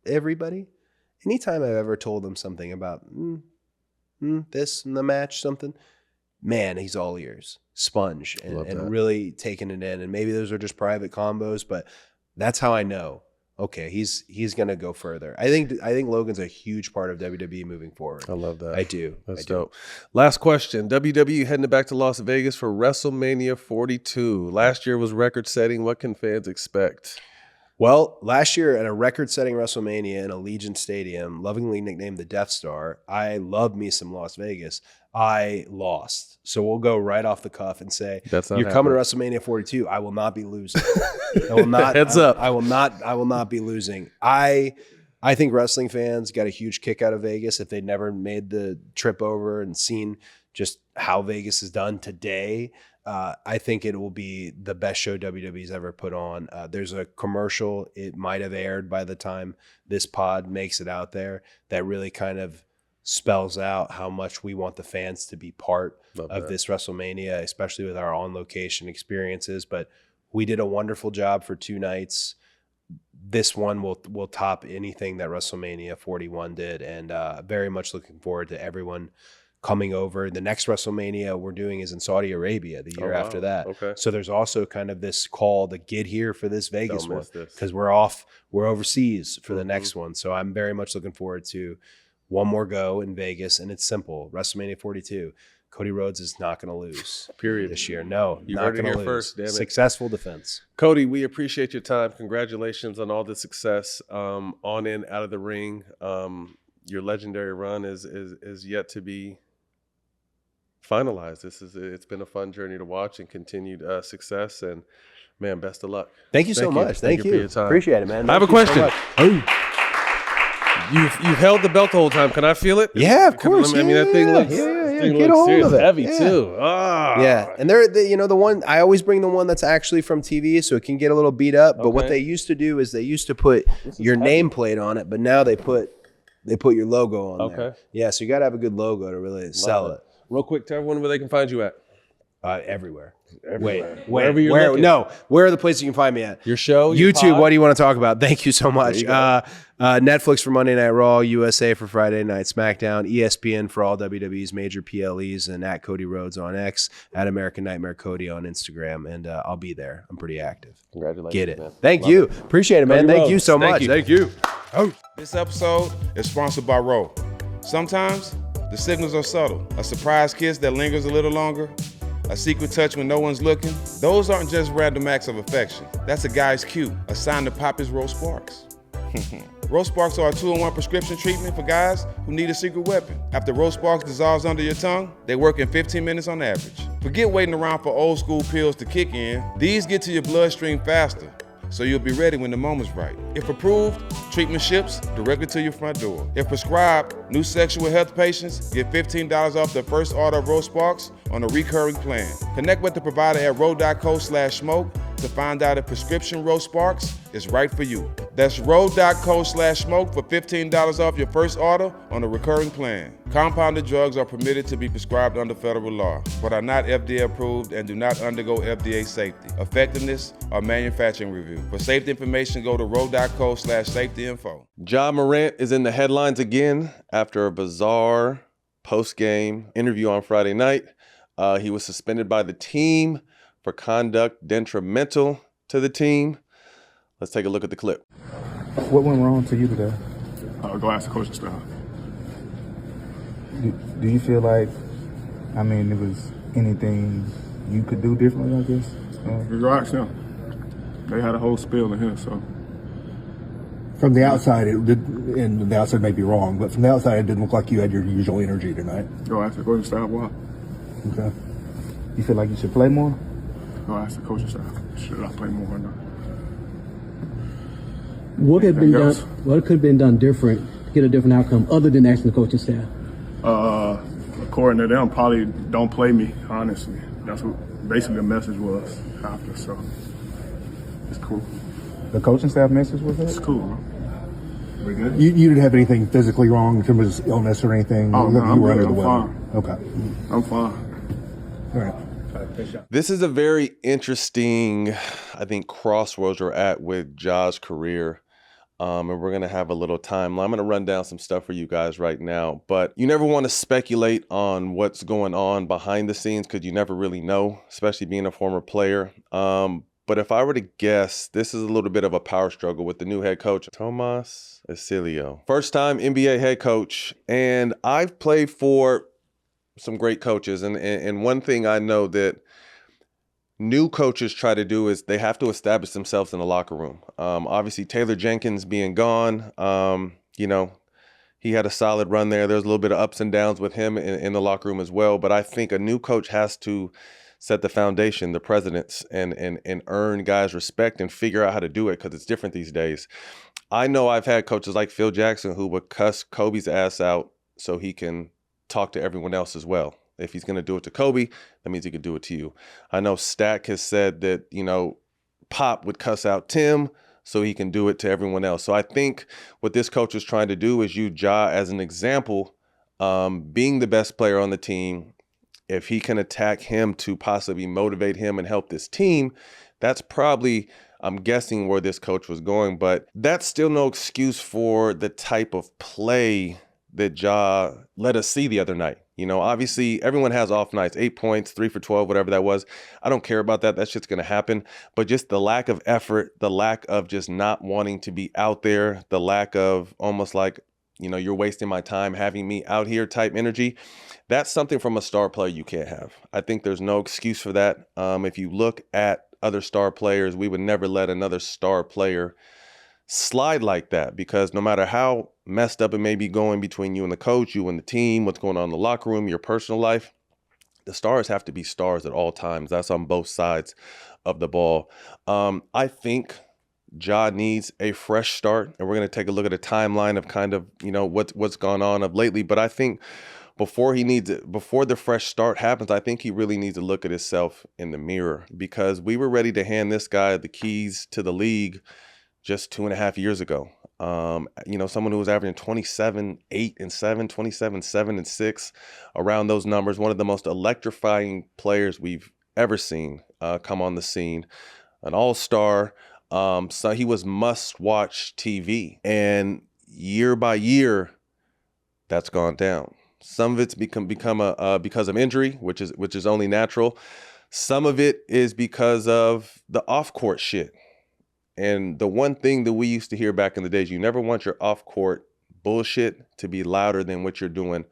everybody. Anytime I've ever told him something about, this in the match, something. Man, he's all ears, sponge, and really taking it in. And maybe those are just private combos, but that's how I know. Okay, he's gonna go further. I think Logan's a huge part of WWE moving forward. I love that. I do. That's dope. Last question. WWE heading back to Las Vegas for WrestleMania 42. Last year was record setting. What can fans expect? Well, last year at a record-setting WrestleMania in Allegiant Stadium, lovingly nicknamed the Death Star, I love me some Las Vegas. I lost. So we'll go right off the cuff and say, you're coming to WrestleMania 42. I will not be losing. I will not. Heads up. I will not be losing. I think wrestling fans got a huge kick out of Vegas if they'd never made the trip over and seen just how Vegas is done today. I think it will be the best show WWE's ever put on. There's a commercial, it might have aired by the time this pod makes it out there, that really kind of spells out how much we want the fans to be part of this WrestleMania, especially with our on-location experiences. But we did a wonderful job for 2 nights. This one will top anything that WrestleMania 41 did, and very much looking forward to everyone coming over. The next WrestleMania we're doing is in Saudi Arabia the year after that. Okay. So there's also kind of this call to get here for this Vegas one, because we're overseas for the next one. So I'm very much looking forward to one more go in Vegas, and it's simple. WrestleMania 42. Cody Rhodes is not going to lose. Period. This year. No, you not heard it going to here lose. first. Damn it. Successful defense. Cody, we appreciate your time. Congratulations on all the success on and out of the ring. Your legendary run is yet to be finalized. It's been a fun journey to watch and continued success. And man, best of luck. Thank you so much. Thank you for your time. Appreciate it, man. I have a question. You've held the belt the whole time. Can I feel it? Yeah, of course. I mean, that thing looks Get a hold of it. heavy Yeah. too. Ah. Yeah, and the one I always bring the one that's actually from TV, so it can get a little beat up. But what Okay. they used to do is they used to put your nameplate on it, but now they put your logo on there. Okay. Yeah, so you got to have a good logo to really sell it. Real quick, tell everyone where they can find you at. Everywhere. Everywhere. Wait, Wherever you're where? looking. No, where are the places you can find me at? Your show, your YouTube. pod? What do you want to talk about? Thank you so much. Netflix for Monday Night Raw, USA for Friday Night SmackDown, ESPN for all WWE's major PLEs, and at Cody Rhodes on X, at American Nightmare Cody on Instagram, and I'll be there. I'm pretty active. Congratulations. Get it. Man. Thank you. Appreciate it, man. Cody Thank Rhodes. you so Thank much. you. Thank you. This episode is sponsored by Ro. Sometimes the signals are subtle. A surprise kiss that lingers a little longer, a secret touch when no one's looking. Those aren't just random acts of affection. That's a guy's cue, a sign to pop his Rose Sparks. Rose Sparks are a 2-in-1 prescription treatment for guys who need a secret weapon. After Rose Sparks dissolves under your tongue, they work in 15 minutes on average. Forget waiting around for old school pills to kick in. These get to your bloodstream faster, so you'll be ready when the moment's right. If approved, treatment ships directly to your front door. If prescribed, new sexual health patients get $15 off their first order of Rose Sparks on a recurring plan. Connect with the provider at ro.co/smoke to find out if prescription Rose Sparks is right for you. That's ro.co/smoke for $15 off your first order on a recurring plan. Compounded drugs are permitted to be prescribed under federal law, but are not FDA approved and do not undergo FDA safety, effectiveness, or manufacturing review. For safety information, go to ro.co/safety-info. Ja Morant is in the headlines again after a bizarre post-game interview on Friday night. He was suspended by the team for conduct detrimental to the team. Let's take a look at the clip. What went wrong to you today? Go ask the coaching staff. Do you feel like, there was anything you could do differently, I guess? You go ask them. They had a whole spiel in here, so. From the outside, it did, and the outside may be wrong, but from the outside, it didn't look like you had your usual energy tonight. Go ask the coaching staff why. Okay. You feel like you should play more? Go ask the coaching staff. Should I play more or not? What could have been done? Else? What could have been done different to get a different outcome, other than asking the coaching staff? According to them, probably don't play me. Honestly, that's what basically the message was after. So it's cool. The coaching staff message was It's it? cool, bro. We good? You didn't have anything physically wrong in terms of illness or anything? Oh, no, You I'm were good. under the I'm weather. fine. Okay. I'm fine. All right. This is a very interesting, I think, crossroads we're at with Ja's career. And we're going to have a little timeline. I'm going to run down some stuff for you guys right now, but you never want to speculate on what's going on behind the scenes because you never really know, especially being a former player. But if I were to guess, this is a little bit of a power struggle with the new head coach, Tomas Asilio. First time NBA head coach, and I've played for some great coaches. And one thing I know that new coaches try to do is they have to establish themselves in the locker room. Obviously, Taylor Jenkins being gone, he had a solid run there. There's a little bit of ups and downs with him in the locker room as well. But I think a new coach has to set the foundation, the precedents, and earn guys' respect and figure out how to do it because it's different these days. I know I've had coaches like Phil Jackson who would cuss Kobe's ass out so he can talk to everyone else as well. If he's going to do it to Kobe, that means he could do it to you. I know Stak has said that, Pop would cuss out Tim so he can do it to everyone else. So I think what this coach is trying to do is use Ja as an example, being the best player on the team. If he can attack him to possibly motivate him and help this team, that's probably, I'm guessing, where this coach was going. But that's still no excuse for the type of play that Ja let us see the other night. Obviously everyone has off nights, 8 points, 3 for 12, whatever that was. I don't care about that. That shit's going to happen. But just the lack of effort, the lack of just not wanting to be out there, the lack of almost like, you're wasting my time having me out here type energy. That's something from a star player you can't have. I think there's no excuse for that. If you look at other star players, we would never let another star player slide like that, because no matter how messed up it may be going between you and the coach, you and the team, what's going on in the locker room, your personal life, the stars have to be stars at all times. That's on both sides of the ball. I think Ja needs a fresh start, and we're going to take a look at a timeline of kind of, what's gone on of lately. But I think before the fresh start happens, I think he really needs to look at himself in the mirror, because we were ready to hand this guy the keys to the league just 2.5 years ago. Someone who was averaging 27, 8 and 7, 27, 7 and 6, around those numbers. One of the most electrifying players we've ever seen come on the scene. An all-star. So he was must-watch TV. And year by year, that's gone down. Some of it's become because of injury, which is only natural. Some of it is because of the off-court shit. And the one thing that we used to hear back in the days, you never want your off-court bullshit to be louder than what you're doing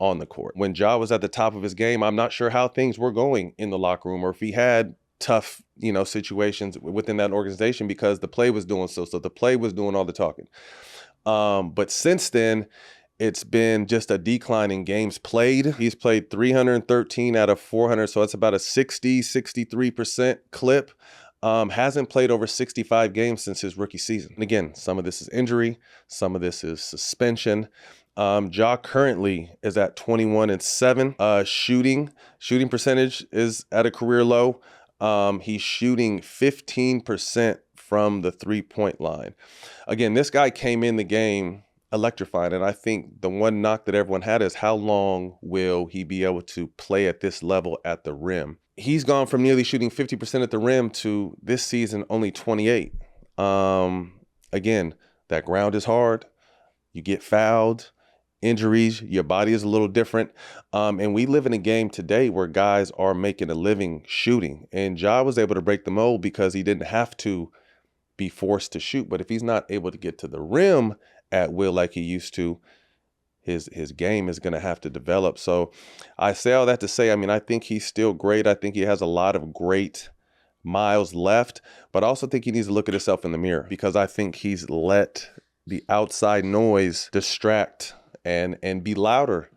on the court. When Ja was at the top of his game, I'm not sure how things were going in the locker room, or if he had tough, situations within that organization, because the play was doing so the play was doing all the talking. But since then, it's been just a decline in games played. He's played 313 out of 400, so it's about a 63% clip. Hasn't played over 65 games since his rookie season. And again, some of this is injury, some of this is suspension. Ja currently is at 21-7. Shooting percentage is at a career low. He's shooting 15% from the 3-point line. Again, this guy came in the game electrified, and I think the one knock that everyone had is how long will he be able to play at this level at the rim? He's gone from nearly shooting 50% at the rim to this season only 28. Again, that ground is hard. You get fouled, injuries, your body is a little different. And we live in a game today where guys are making a living shooting. And Ja was able to break the mold because he didn't have to be forced to shoot. But if he's not able to get to the rim at will like he used to, his game is going to have to develop. So I say all that to say, I think he's still great. I think he has a lot of great miles left, but I also think he needs to look at himself in the mirror, because I think he's let the outside noise distract and be louder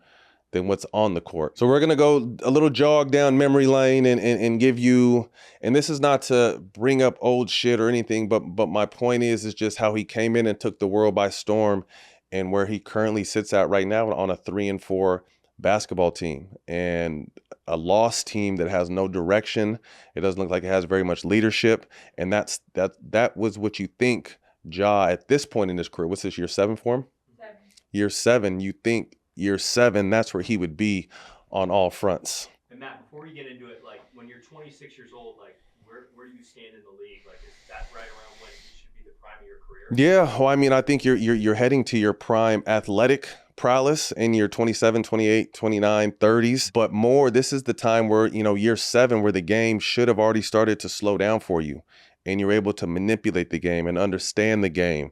than what's on the court. So we're going to go a little jog down memory lane and give you, and this is not to bring up old shit or anything, but my point is just how he came in and took the world by storm, and where he currently sits at right now on a 3-4 basketball team, and a lost team that has no direction. It doesn't look like it has very much leadership. And that was what you think Ja at this point in his career. What's this, year 7 for him? 7. Year 7, you think year 7, that's where he would be on all fronts. And Matt, before we get into it, like when you're 26 years old, like where do you stand in the league? Like is that right around when you should be the prime of your career? Yeah, well, I mean, I think you're heading to your prime athletic prowess in your 27, 28, 29, 30s. But more, this is the time where, year 7, where the game should have already started to slow down for you. And you're able to manipulate the game and understand the game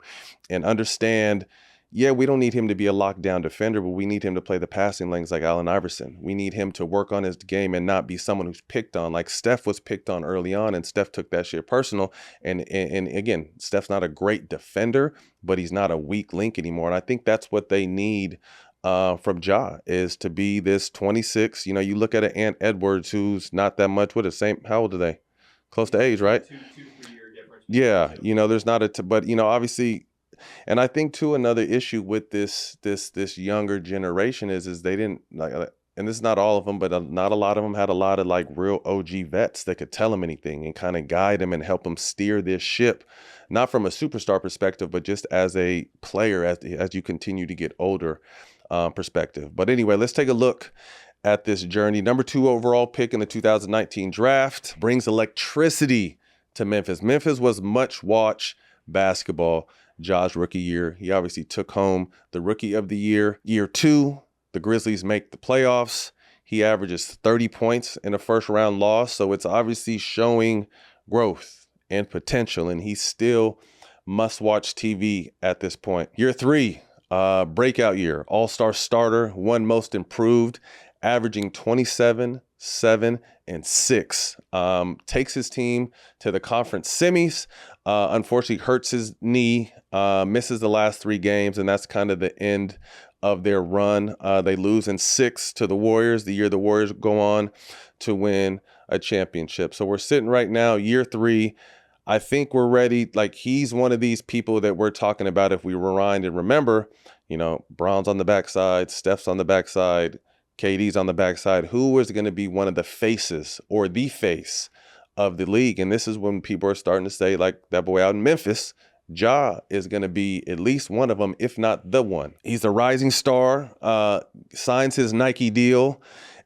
and understand, yeah, we don't need him to be a lockdown defender, but we need him to play the passing lanes like Allen Iverson. We need him to work on his game and not be someone who's picked on. Like Steph was picked on early on, and Steph took that shit personal. And again, Steph's not a great defender, but he's not a weak link anymore. And I think that's what they need from Ja, is to be this 26. You look at an Ant Edwards who's not that much with the same. How old are they? Close to age, right? 2-3 year difference. Yeah, there's not but obviously. And I think too, another issue with this younger generation is they didn't like, and this is not all of them, but not a lot of them had a lot of like real OG vets that could tell them anything and kind of guide them and help them steer this ship, not from a superstar perspective, but just as a player as you continue to get older perspective. But anyway, let's take a look at this journey. Number 2 overall pick in the 2019 draft brings electricity to Memphis. Memphis was much watch basketball. Ja's rookie year, he obviously took home the rookie of the year. Year 2, the Grizzlies make the playoffs. He averages 30 points in a first round loss. So it's obviously showing growth and potential, and he's still must watch TV at this point. Year 3, breakout year, all-star starter, 1 most improved, averaging 27, 7, and 6. Takes his team to the conference semis. Unfortunately hurts his knee, misses the last 3 games, and that's kind of the end of their run. They lose in 6 to the Warriors, the year the Warriors go on to win a championship. So we're sitting right now, year 3. I think we're ready. Like, he's one of these people that we're talking about. If we rewind and remember, Braun's on the backside, Steph's on the backside, KD's on the backside. Who is going to be one of the faces or the face of the league? And this is when people are starting to say, like that boy out in Memphis, Ja is going to be at least one of them, if not the one. He's a rising star, signs his Nike deal.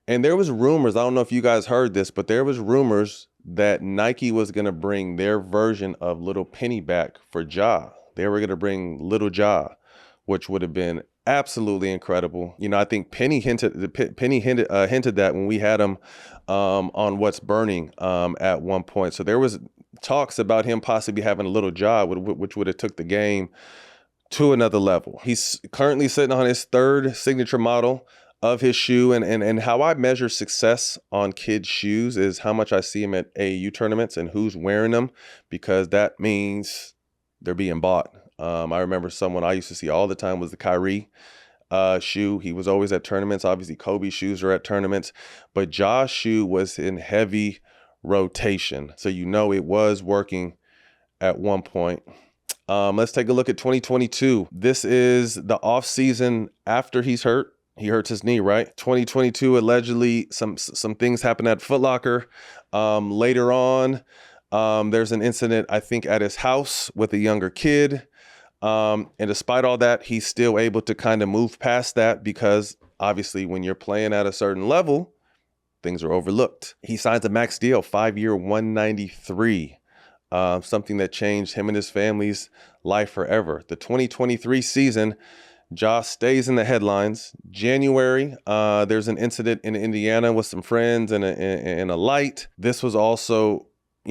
And there was rumors, I don't know if you guys heard this, but there was rumors that Nike was going to bring their version of Little Penny back for Ja. They were going to bring Little Ja, which would have been absolutely incredible. I think Penny hinted that when we had him on What's Burning at one point. So there was talks about him possibly having a Little Ja, which would have took the game to another level. He's currently sitting on his 3rd signature model of his shoe, and how I measure success on kids' shoes is how much I see them at AAU tournaments and who's wearing them, because that means they're being bought. I remember someone I used to see all the time was the Kyrie shoe. He was always at tournaments. Obviously, Kobe's shoes are at tournaments, but Ja's shoe was in heavy rotation. So it was working at one point. Let's take a look at 2022. This is the off season after he's hurt. He hurts his knee, right? 2022, allegedly, some things happen at Foot Locker. Later on, there's an incident, I think, at his house with a younger kid. And despite all that, he's still able to kind of move past that, because obviously when you're playing at a certain level, things are overlooked. He signs a max deal, 5-year, $193. Something that changed him and his family's life forever. The 2023 season, Ja stays in the headlines. January, there's an incident in Indiana with some friends and a light. This was also,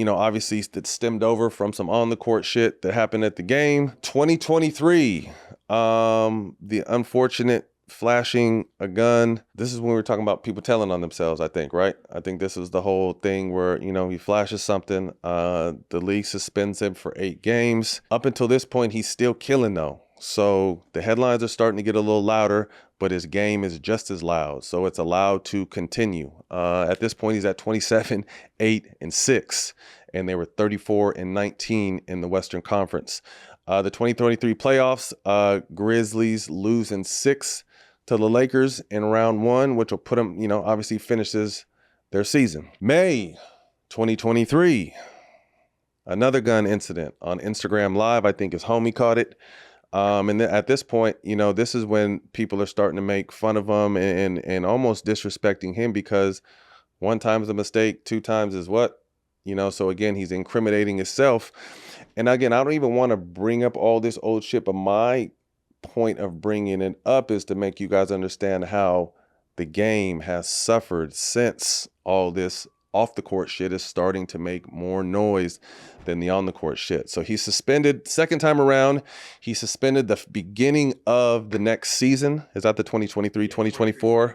obviously that stemmed over from some on the court shit that happened at the game. 2023, the unfortunate flashing a gun. This is when we were talking about people telling on themselves, I think, right? I think this is the whole thing where, he flashes something. The league suspends him for 8 games. Up until this point, he's still killing though. So the headlines are starting to get a little louder, but his game is just as loud. So it's allowed to continue. At this point, he's at 27, 8, and 6, and they were 34 and 19 in the Western Conference. The 2023 playoffs, Grizzlies lose in 6 to the Lakers in round 1, which will put them, obviously finishes their season. May 2023, another gun incident on Instagram Live. I think his homie caught it. And at this point, this is when people are starting to make fun of him and almost disrespecting him, because 1 time is a mistake, 2 times is what? So again, he's incriminating himself. And again, I don't even want to bring up all this old shit, but my point of bringing it up is to make you guys understand how the game has suffered since all this off the court shit is starting to make more noise than the on the court shit. So he's suspended second time around. He suspended the beginning of the next season. Is that the 2023-2024?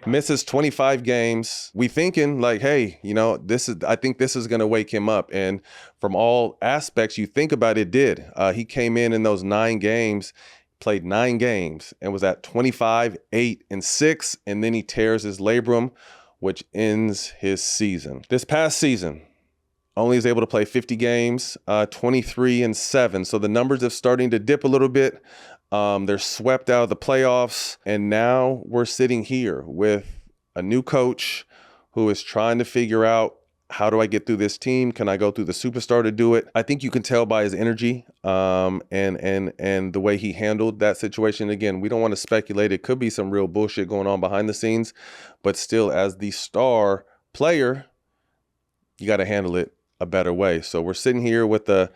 Misses 25 games. We thinking like, hey, you know, I think this is going to wake him up. And from all aspects you think about it, did. He came in those 9 games, played 9 games and was at 25, 8, and 6. And then he tears his labrum, which ends his season. This past season, only is able to play 50 games, 23 and 7. So the numbers are starting to dip a little bit. They're swept out of the playoffs. And now we're sitting here with a new coach who is trying to figure out, how do I get through this team? Can I go through the superstar to do it? I think you can tell by his energy and the way he handled that situation. Again, we don't want to speculate. It could be some real bullshit going on behind the scenes. But still, as the star player, you got to handle it a better way. So we're sitting here with a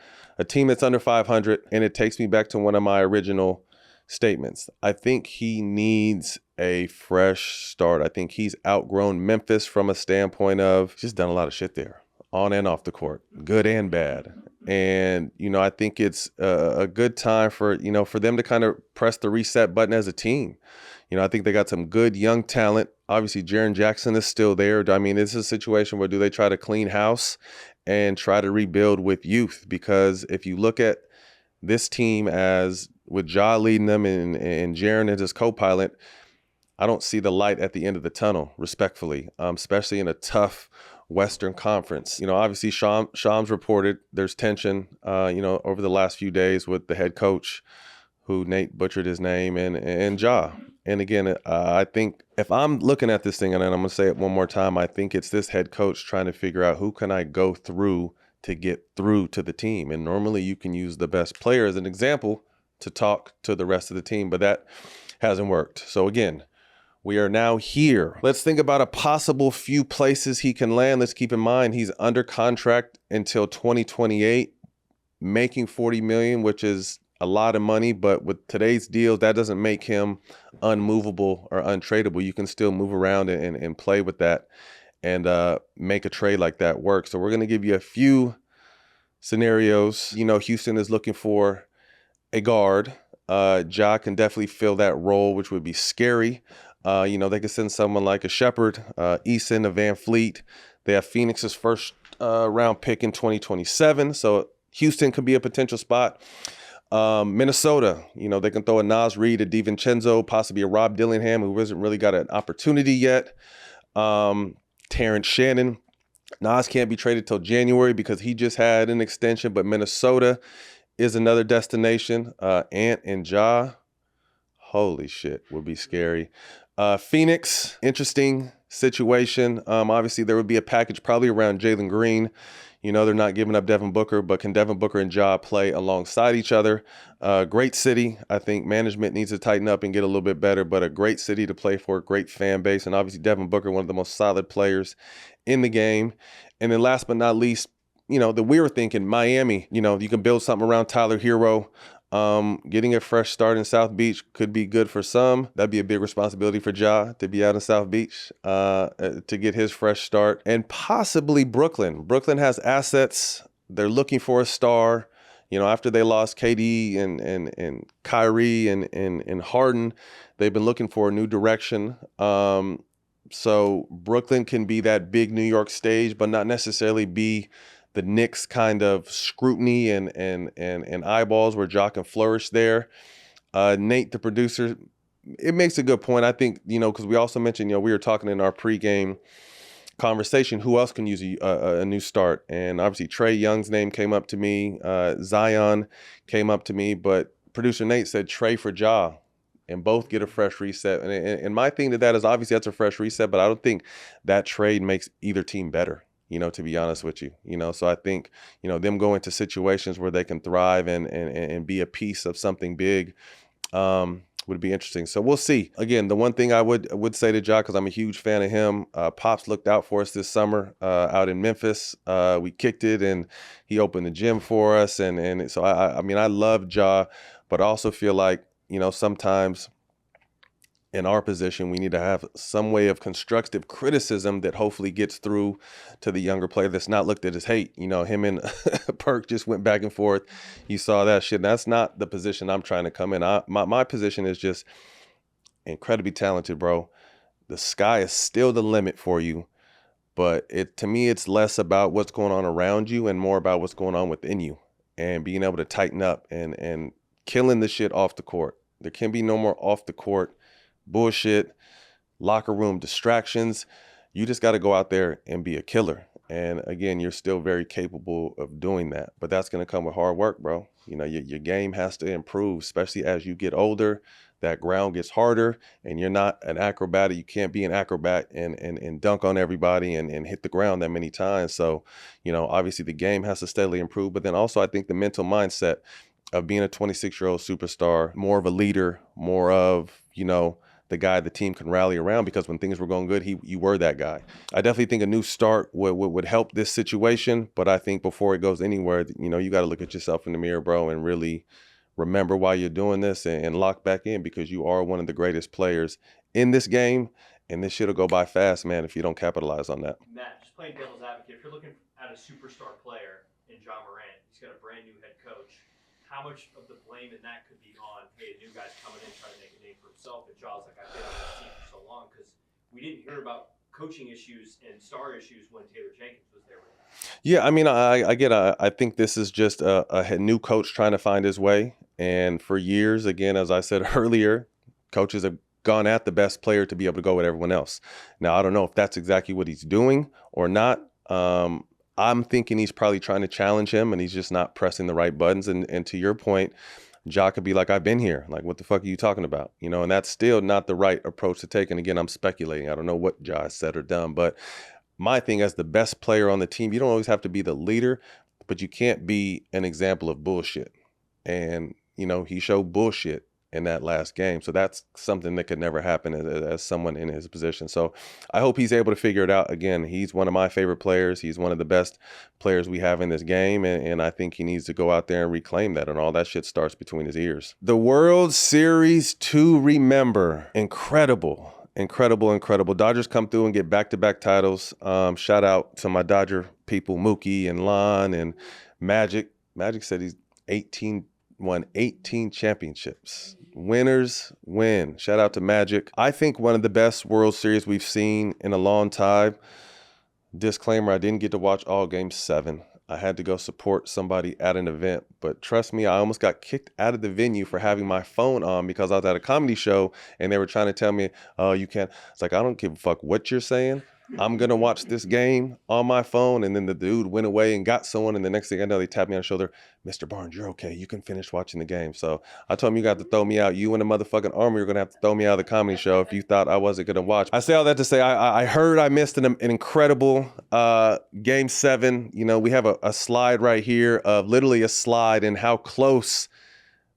team that's under 500, and it takes me back to one of my original statements. I think he needs a fresh start. I think he's outgrown Memphis from a standpoint of just done a lot of shit there, on and off the court, good and bad. And, you know, I think it's a good time for them to kind of press the reset button as a team. You know, I think they got some good young talent. Obviously, Jaren Jackson is still there. I mean, it's a situation where do they try to clean house and try to rebuild with youth? Because if you look at this team as with Ja leading them and Jaren as his co-pilot, I don't see the light at the end of the tunnel, respectfully, especially in a tough Western Conference. You know, obviously Shams reported there's tension, over the last few days with the head coach, who Nate butchered his name, and Ja. And again, I think if I'm looking at this thing, and I'm going to say it one more time, I think it's this head coach trying to figure out who can I go through to get through to the team. And normally you can use the best player as an example to talk to the rest of the team, but that hasn't worked. So again, we are now here. Let's think about a possible few places he can land. Let's keep in mind he's under contract until 2028, making $40 million, which is a lot of money, but with today's deals, that doesn't make him unmovable or untradeable. You can still move around and play with that and make a trade like that work. So we're going to give you a few scenarios. You know, Houston is looking for a guard. Ja can definitely fill that role, which would be scary. They could send someone like a Shepherd, Eason, a Van Fleet. They have Phoenix's first round pick in 2027. So Houston could be a potential spot. Minnesota, they can throw a Nas Reed, a DiVincenzo, possibly a Rob Dillingham, who hasn't really got an opportunity yet. Terrence Shannon. Nas can't be traded till January because he just had an extension, but Minnesota is another destination. Ant and Ja, holy shit, would be scary. Phoenix, interesting situation. Obviously, there would be a package probably around Jalen Green. They're not giving up Devin Booker, but can Devin Booker and Ja play alongside each other? Great city. I think management needs to tighten up and get a little bit better, but a great city to play for, great fan base. And obviously Devin Booker, one of the most solid players in the game. And then last but not least, that we were thinking Miami, you can build something around Tyler Hero. Getting a fresh start in South Beach could be good for some. That'd be a big responsibility for Ja to be out in South Beach to get his fresh start. And possibly Brooklyn. Brooklyn has assets. They're looking for a star. After they lost KD and Kyrie and Harden, they've been looking for a new direction. So Brooklyn can be that big New York stage, but not necessarily be the Knicks kind of scrutiny and eyeballs where Ja can flourish there. Nate, the producer, it makes a good point. I think, because we also mentioned, we were talking in our pregame conversation, who else can use a new start? And obviously Trae Young's name came up to me. Zion came up to me, but producer Nate said Trae for Ja and both get a fresh reset. And my thing to that is obviously that's a fresh reset, but I don't think that trade makes either team better. To be honest with you, so I think, them going to situations where they can thrive and be a piece of something big would would be interesting. So we'll see. Again, the one thing I would say to Ja, because I'm a huge fan of him, Pops looked out for us this summer out in Memphis. We kicked it, and he opened the gym for us. And so, I mean, I love Ja, but I also feel like, sometimes in our position, we need to have some way of constructive criticism that hopefully gets through to the younger player that's not looked at as hate. Him and Perk just went back and forth. You saw that shit. That's not the position I'm trying to come in. My position is just incredibly talented, bro. The sky is still the limit for you. But to me, it's less about what's going on around you and more about what's going on within you and being able to tighten up and killing the shit off the court. There can be no more off the court bullshit, locker room distractions. You just got to go out there and be a killer. And again, you're still very capable of doing that, but that's going to come with hard work, bro. Your game has to improve, especially as you get older. That ground gets harder, and you're not an acrobat. You can't be an acrobat and dunk on everybody and hit the ground that many times. So, obviously the game has to steadily improve, but then also I think the mental mindset of being a 26-year-old superstar, more of a leader, more of, the guy the team can rally around, because when things were going good, you were that guy. I definitely think a new start would help this situation, but I think before it goes anywhere, you got to look at yourself in the mirror, bro, and really remember why you're doing this and lock back in, because you are one of the greatest players in this game, and this shit'll go by fast, man, if you don't capitalize on that. Matt, just playing devil's advocate, if you're looking at a superstar player in Ja Morant, he's got a brand new head coach. How much of the blame in that could be on, hey, a new guy's coming in trying to make a name for himself, and Ja's like, I've been on this team for so long, because we didn't hear about coaching issues and star issues when Taylor Jenkins was there with him. Yeah, I mean, I think this is just a new coach trying to find his way. And for years, again, as I said earlier, coaches have gone at the best player to be able to go with everyone else. Now, I don't know if that's exactly what he's doing or not. I'm thinking he's probably trying to challenge him, and he's just not pressing the right buttons. And to your point, Ja could be like, I've been here. Like, what the fuck are you talking about? And that's still not the right approach to take. And again, I'm speculating. I don't know what Ja has said or done. But my thing, as the best player on the team, you don't always have to be the leader, but you can't be an example of bullshit. And, he showed bullshit in that last game. So that's something that could never happen as someone in his position. So I hope he's able to figure it out. Again, he's one of my favorite players. He's one of the best players we have in this game. And I think he needs to go out there and reclaim that. And all that shit starts between his ears. The World Series to remember. Incredible. Dodgers come through and get back-to-back titles. Shout out to my Dodger people, Mookie and Lon and Magic. Magic said he's won 18 championships. Winners win. Shout out to Magic. I think one of the best World Series we've seen in a long time. Disclaimer, I didn't get to watch all Game 7. I had to go support somebody at an event. But trust me, I almost got kicked out of the venue for having my phone on because I was at a comedy show and they were trying to tell me, oh, you can't. It's like, I don't give a fuck what you're saying. I'm going to watch this game on my phone. And then the dude went away and got someone. And the next thing I know, they tapped me on the shoulder. Mr. Barnes, you're okay. You can finish watching the game. So I told him, you got to throw me out. You and the motherfucking army are going to have to throw me out of the comedy show if you thought I wasn't going to watch. I say all that to say I heard I missed an incredible Game 7. We have a slide right here of literally a slide and how close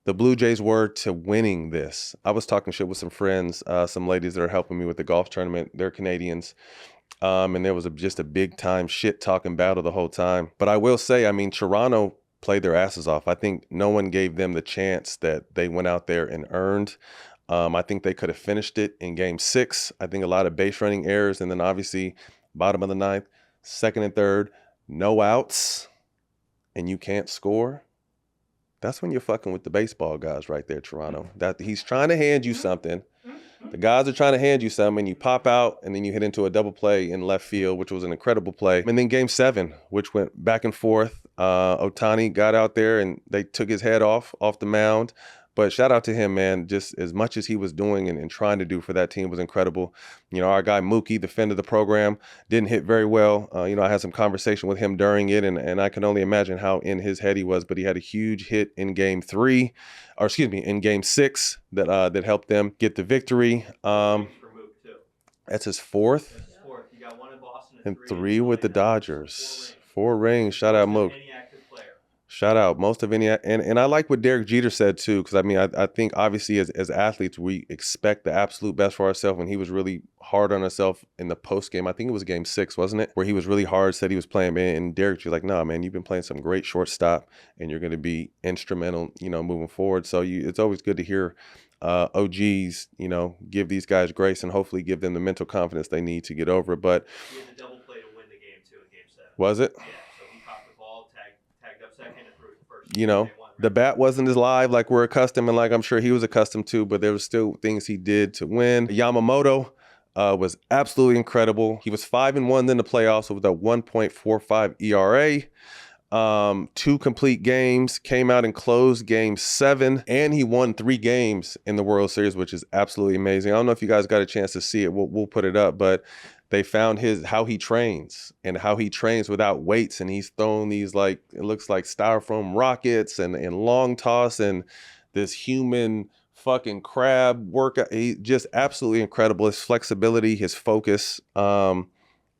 the Blue Jays were to winning this. I was talking shit with some friends, some ladies that are helping me with the golf tournament. They're Canadians. And there was just a big time shit talking battle the whole time. But I will say, Toronto played their asses off. I think no one gave them the chance that they went out there and earned. I think they could have finished it in Game 6. I think a lot of base running errors. And then obviously bottom of the ninth, second and third, no outs, and you can't score. That's when you're fucking with the baseball guys right there, Toronto. That he's trying to hand you something. The guys are trying to hand you something, and you pop out, and then you hit into a double play in left field, which was an incredible play. And then Game 7, which went back and forth. Ohtani got out there, and they took his head off the mound. But shout out to him, man. Just as much as he was doing and trying to do for that team was incredible. Our guy Mookie, the friend of the program, didn't hit very well. I had some conversation with him during it, and I can only imagine how in his head he was. But he had a huge hit in Game 6 that helped them get the victory. That's his fourth. He got one in Boston and three with the Dodgers. 4 rings. Shout out Mook. Shout out most of any, and I like what Derek Jeter said too, because I mean I think obviously as athletes we expect the absolute best for ourselves, and he was really hard on himself in the post game. I think it was game 6, wasn't it, where he was really hard, said he was playing, man, and Derek, you're like, no, man, you've been playing some great shortstop, and you're going to be instrumental, moving forward. So it's always good to hear OGs, give these guys grace and hopefully give them the mental confidence they need to get over it. But he had the double play to win the game too in game 7. Was it? Yeah. So he caught the ball, tagged up second, and threw it first. The bat wasn't as live like we're accustomed and like I'm sure he was accustomed to, but there was still things he did to win. Yamamoto was absolutely incredible. He was 5-1 in the playoffs with a 1.45 ERA. 2 complete games, came out and closed game 7, and he won 3 games in the World Series, which is absolutely amazing. I don't know if you guys got a chance to see it. We'll put it up, but they found how he trains and how he trains without weights, and he's thrown these it looks like styrofoam rockets and long toss and this human fucking crab workout. He just absolutely incredible. His flexibility, his focus, the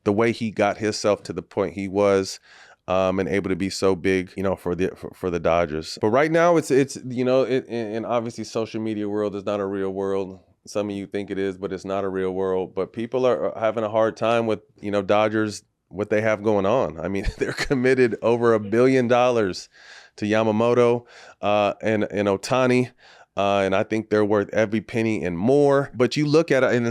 way he got himself to the point he was. And able to be so big, for the Dodgers. But right now, it's and obviously social media world is not a real world. Some of you think it is, but it's not a real world. But people are having a hard time with Dodgers, what they have going on. I mean, they're committed over $1 billion to Yamamoto and Ohtani. And I think they're worth every penny and more. But you look at it, and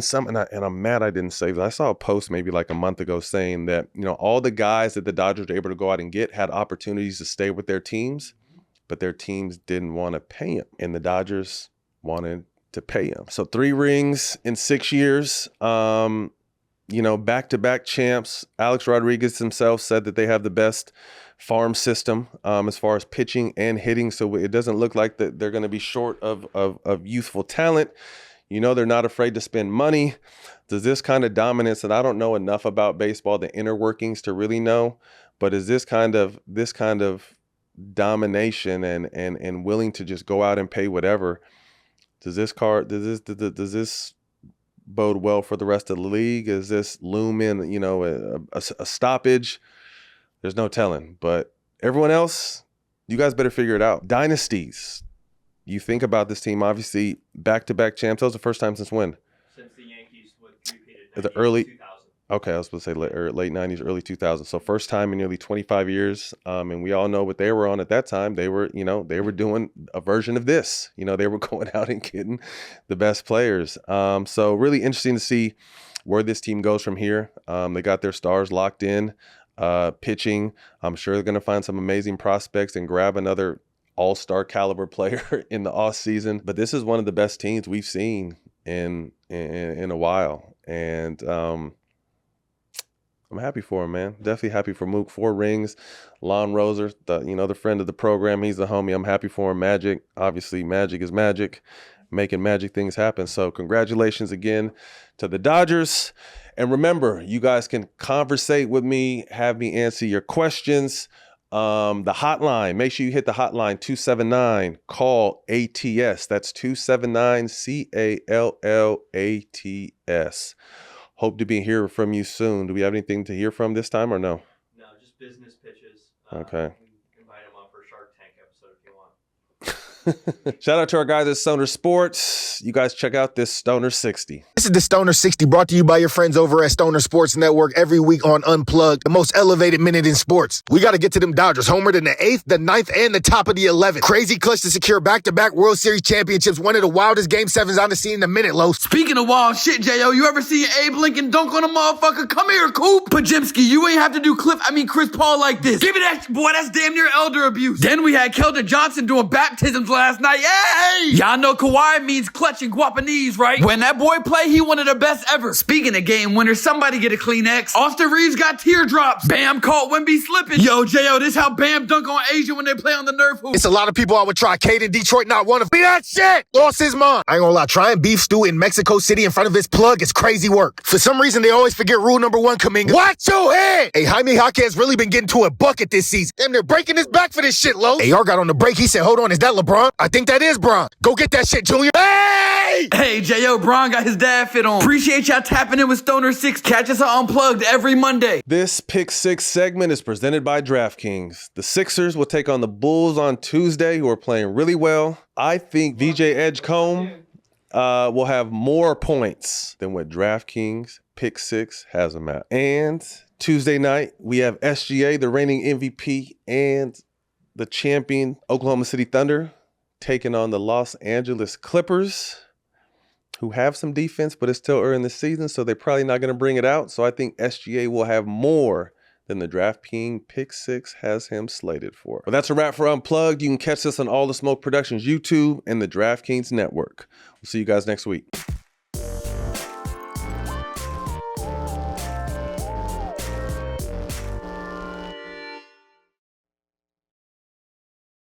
I'm mad I didn't save it. I saw a post maybe like a month ago saying that, all the guys that the Dodgers were able to go out and get had opportunities to stay with their teams, but their teams didn't want to pay them. And the Dodgers wanted to pay them. So 3 rings in 6 years, back-to-back champs. Alex Rodriguez himself said that they have the best farm system as far as pitching and hitting, so it doesn't look like that they're going to be short of youthful talent. They're not afraid to spend money. Does this kind of dominance, and I don't know enough about baseball, the inner workings to really know, but is this kind of domination and willing to just go out and pay whatever, does this bode well for the rest of the league? Is this loom in a stoppage? There's no telling, but everyone else, you guys better figure it out. Dynasties. You think about this team, obviously, back-to-back champs. That was the first time since when? Since the Yankees repeated The early 2000. Okay, I was supposed to say late 90s, early 2000s. So first time in nearly 25 years. And we all know what they were on at that time. They were, they were doing a version of this. They were going out and getting the best players. So really interesting to see where this team goes from here. They got their stars locked in. Pitching, I'm sure they're going to find some amazing prospects and grab another all-star caliber player in the off season. But this is one of the best teams we've seen in a while, and I'm happy for him, man. Definitely happy for Mook. 4 rings. Lon Roser, the friend of the program, he's the homie. I'm happy for him. Magic, obviously, magic is magic, making magic things happen. So congratulations again to the Dodgers. And remember, you guys can conversate with me, have me answer your questions. The hotline, make sure you hit the hotline, 279, call ATS. That's 279 CALLATS. Hope to be hearing from you soon. Do we have anything to hear from this time or no? No, just business pitches. Okay. Invite them on for a Shark Tank episode if you want. Shout out to our guys at Stoner Sports. You guys check out this Stoner 60. This is the Stoner 60 brought to you by your friends over at Stoner Sports Network every week on Unplugged, the most elevated minute in sports. We got to get to them Dodgers, homered in the 8th, the 9th, and the top of the 11th. Crazy clutch to secure back-to-back World Series championships. One of the wildest Game 7s on the scene in a minute, Lo. Speaking of wild shit, J.O., you ever see Abe Lincoln dunk on a motherfucker? Come here, Coop. Pajimski, you ain't have to do Chris Paul like this. Give me that, boy, that's damn near elder abuse. Then we had Keldon Johnson doing baptisms last night. Hey! Y'all know Kawhi means clutch in Guapanese, right? When that boy play, he one of the best ever. Speaking of game winners, somebody get a Kleenex. Austin Reeves got teardrops. Bam caught Wemby slipping. Yo, J.O., this how Bam dunk on Asia when they play on the Nerf hoop. It's a lot of people I would try. Cade in Detroit not one of be that shit. Lost his mind. I ain't gonna lie. Trying beef stew in Mexico City in front of his plug is crazy work. For some reason, they always forget rule number 1, Kaminga. Watch your head. Hey, Jaime Jaquez really been getting to a bucket this season. Damn, they're breaking his back for this shit, Lo. AR got on the break. He said, hold on, is that LeBron? I think that is Bron. Go get that shit, Junior. Hey! Hey, J.O. Braun got his dad fit on. Appreciate y'all tapping in with Stoner 6. Catch us on Unplugged every Monday. This Pick 6 segment is presented by DraftKings. The Sixers will take on the Bulls on Tuesday, who are playing really well. I think VJ Edgecombe will have more points than what DraftKings Pick 6 has them at. And Tuesday night, we have SGA, the reigning MVP, and the champion Oklahoma City Thunder taking on the Los Angeles Clippers, who have some defense, but it's still early in the season, so they're probably not going to bring it out. So I think SGA will have more than the DraftKings Pick 6 has him slated for. But that's a wrap for Unplugged. You can catch us on All the Smoke Productions YouTube and the DraftKings Network. We'll see you guys next week.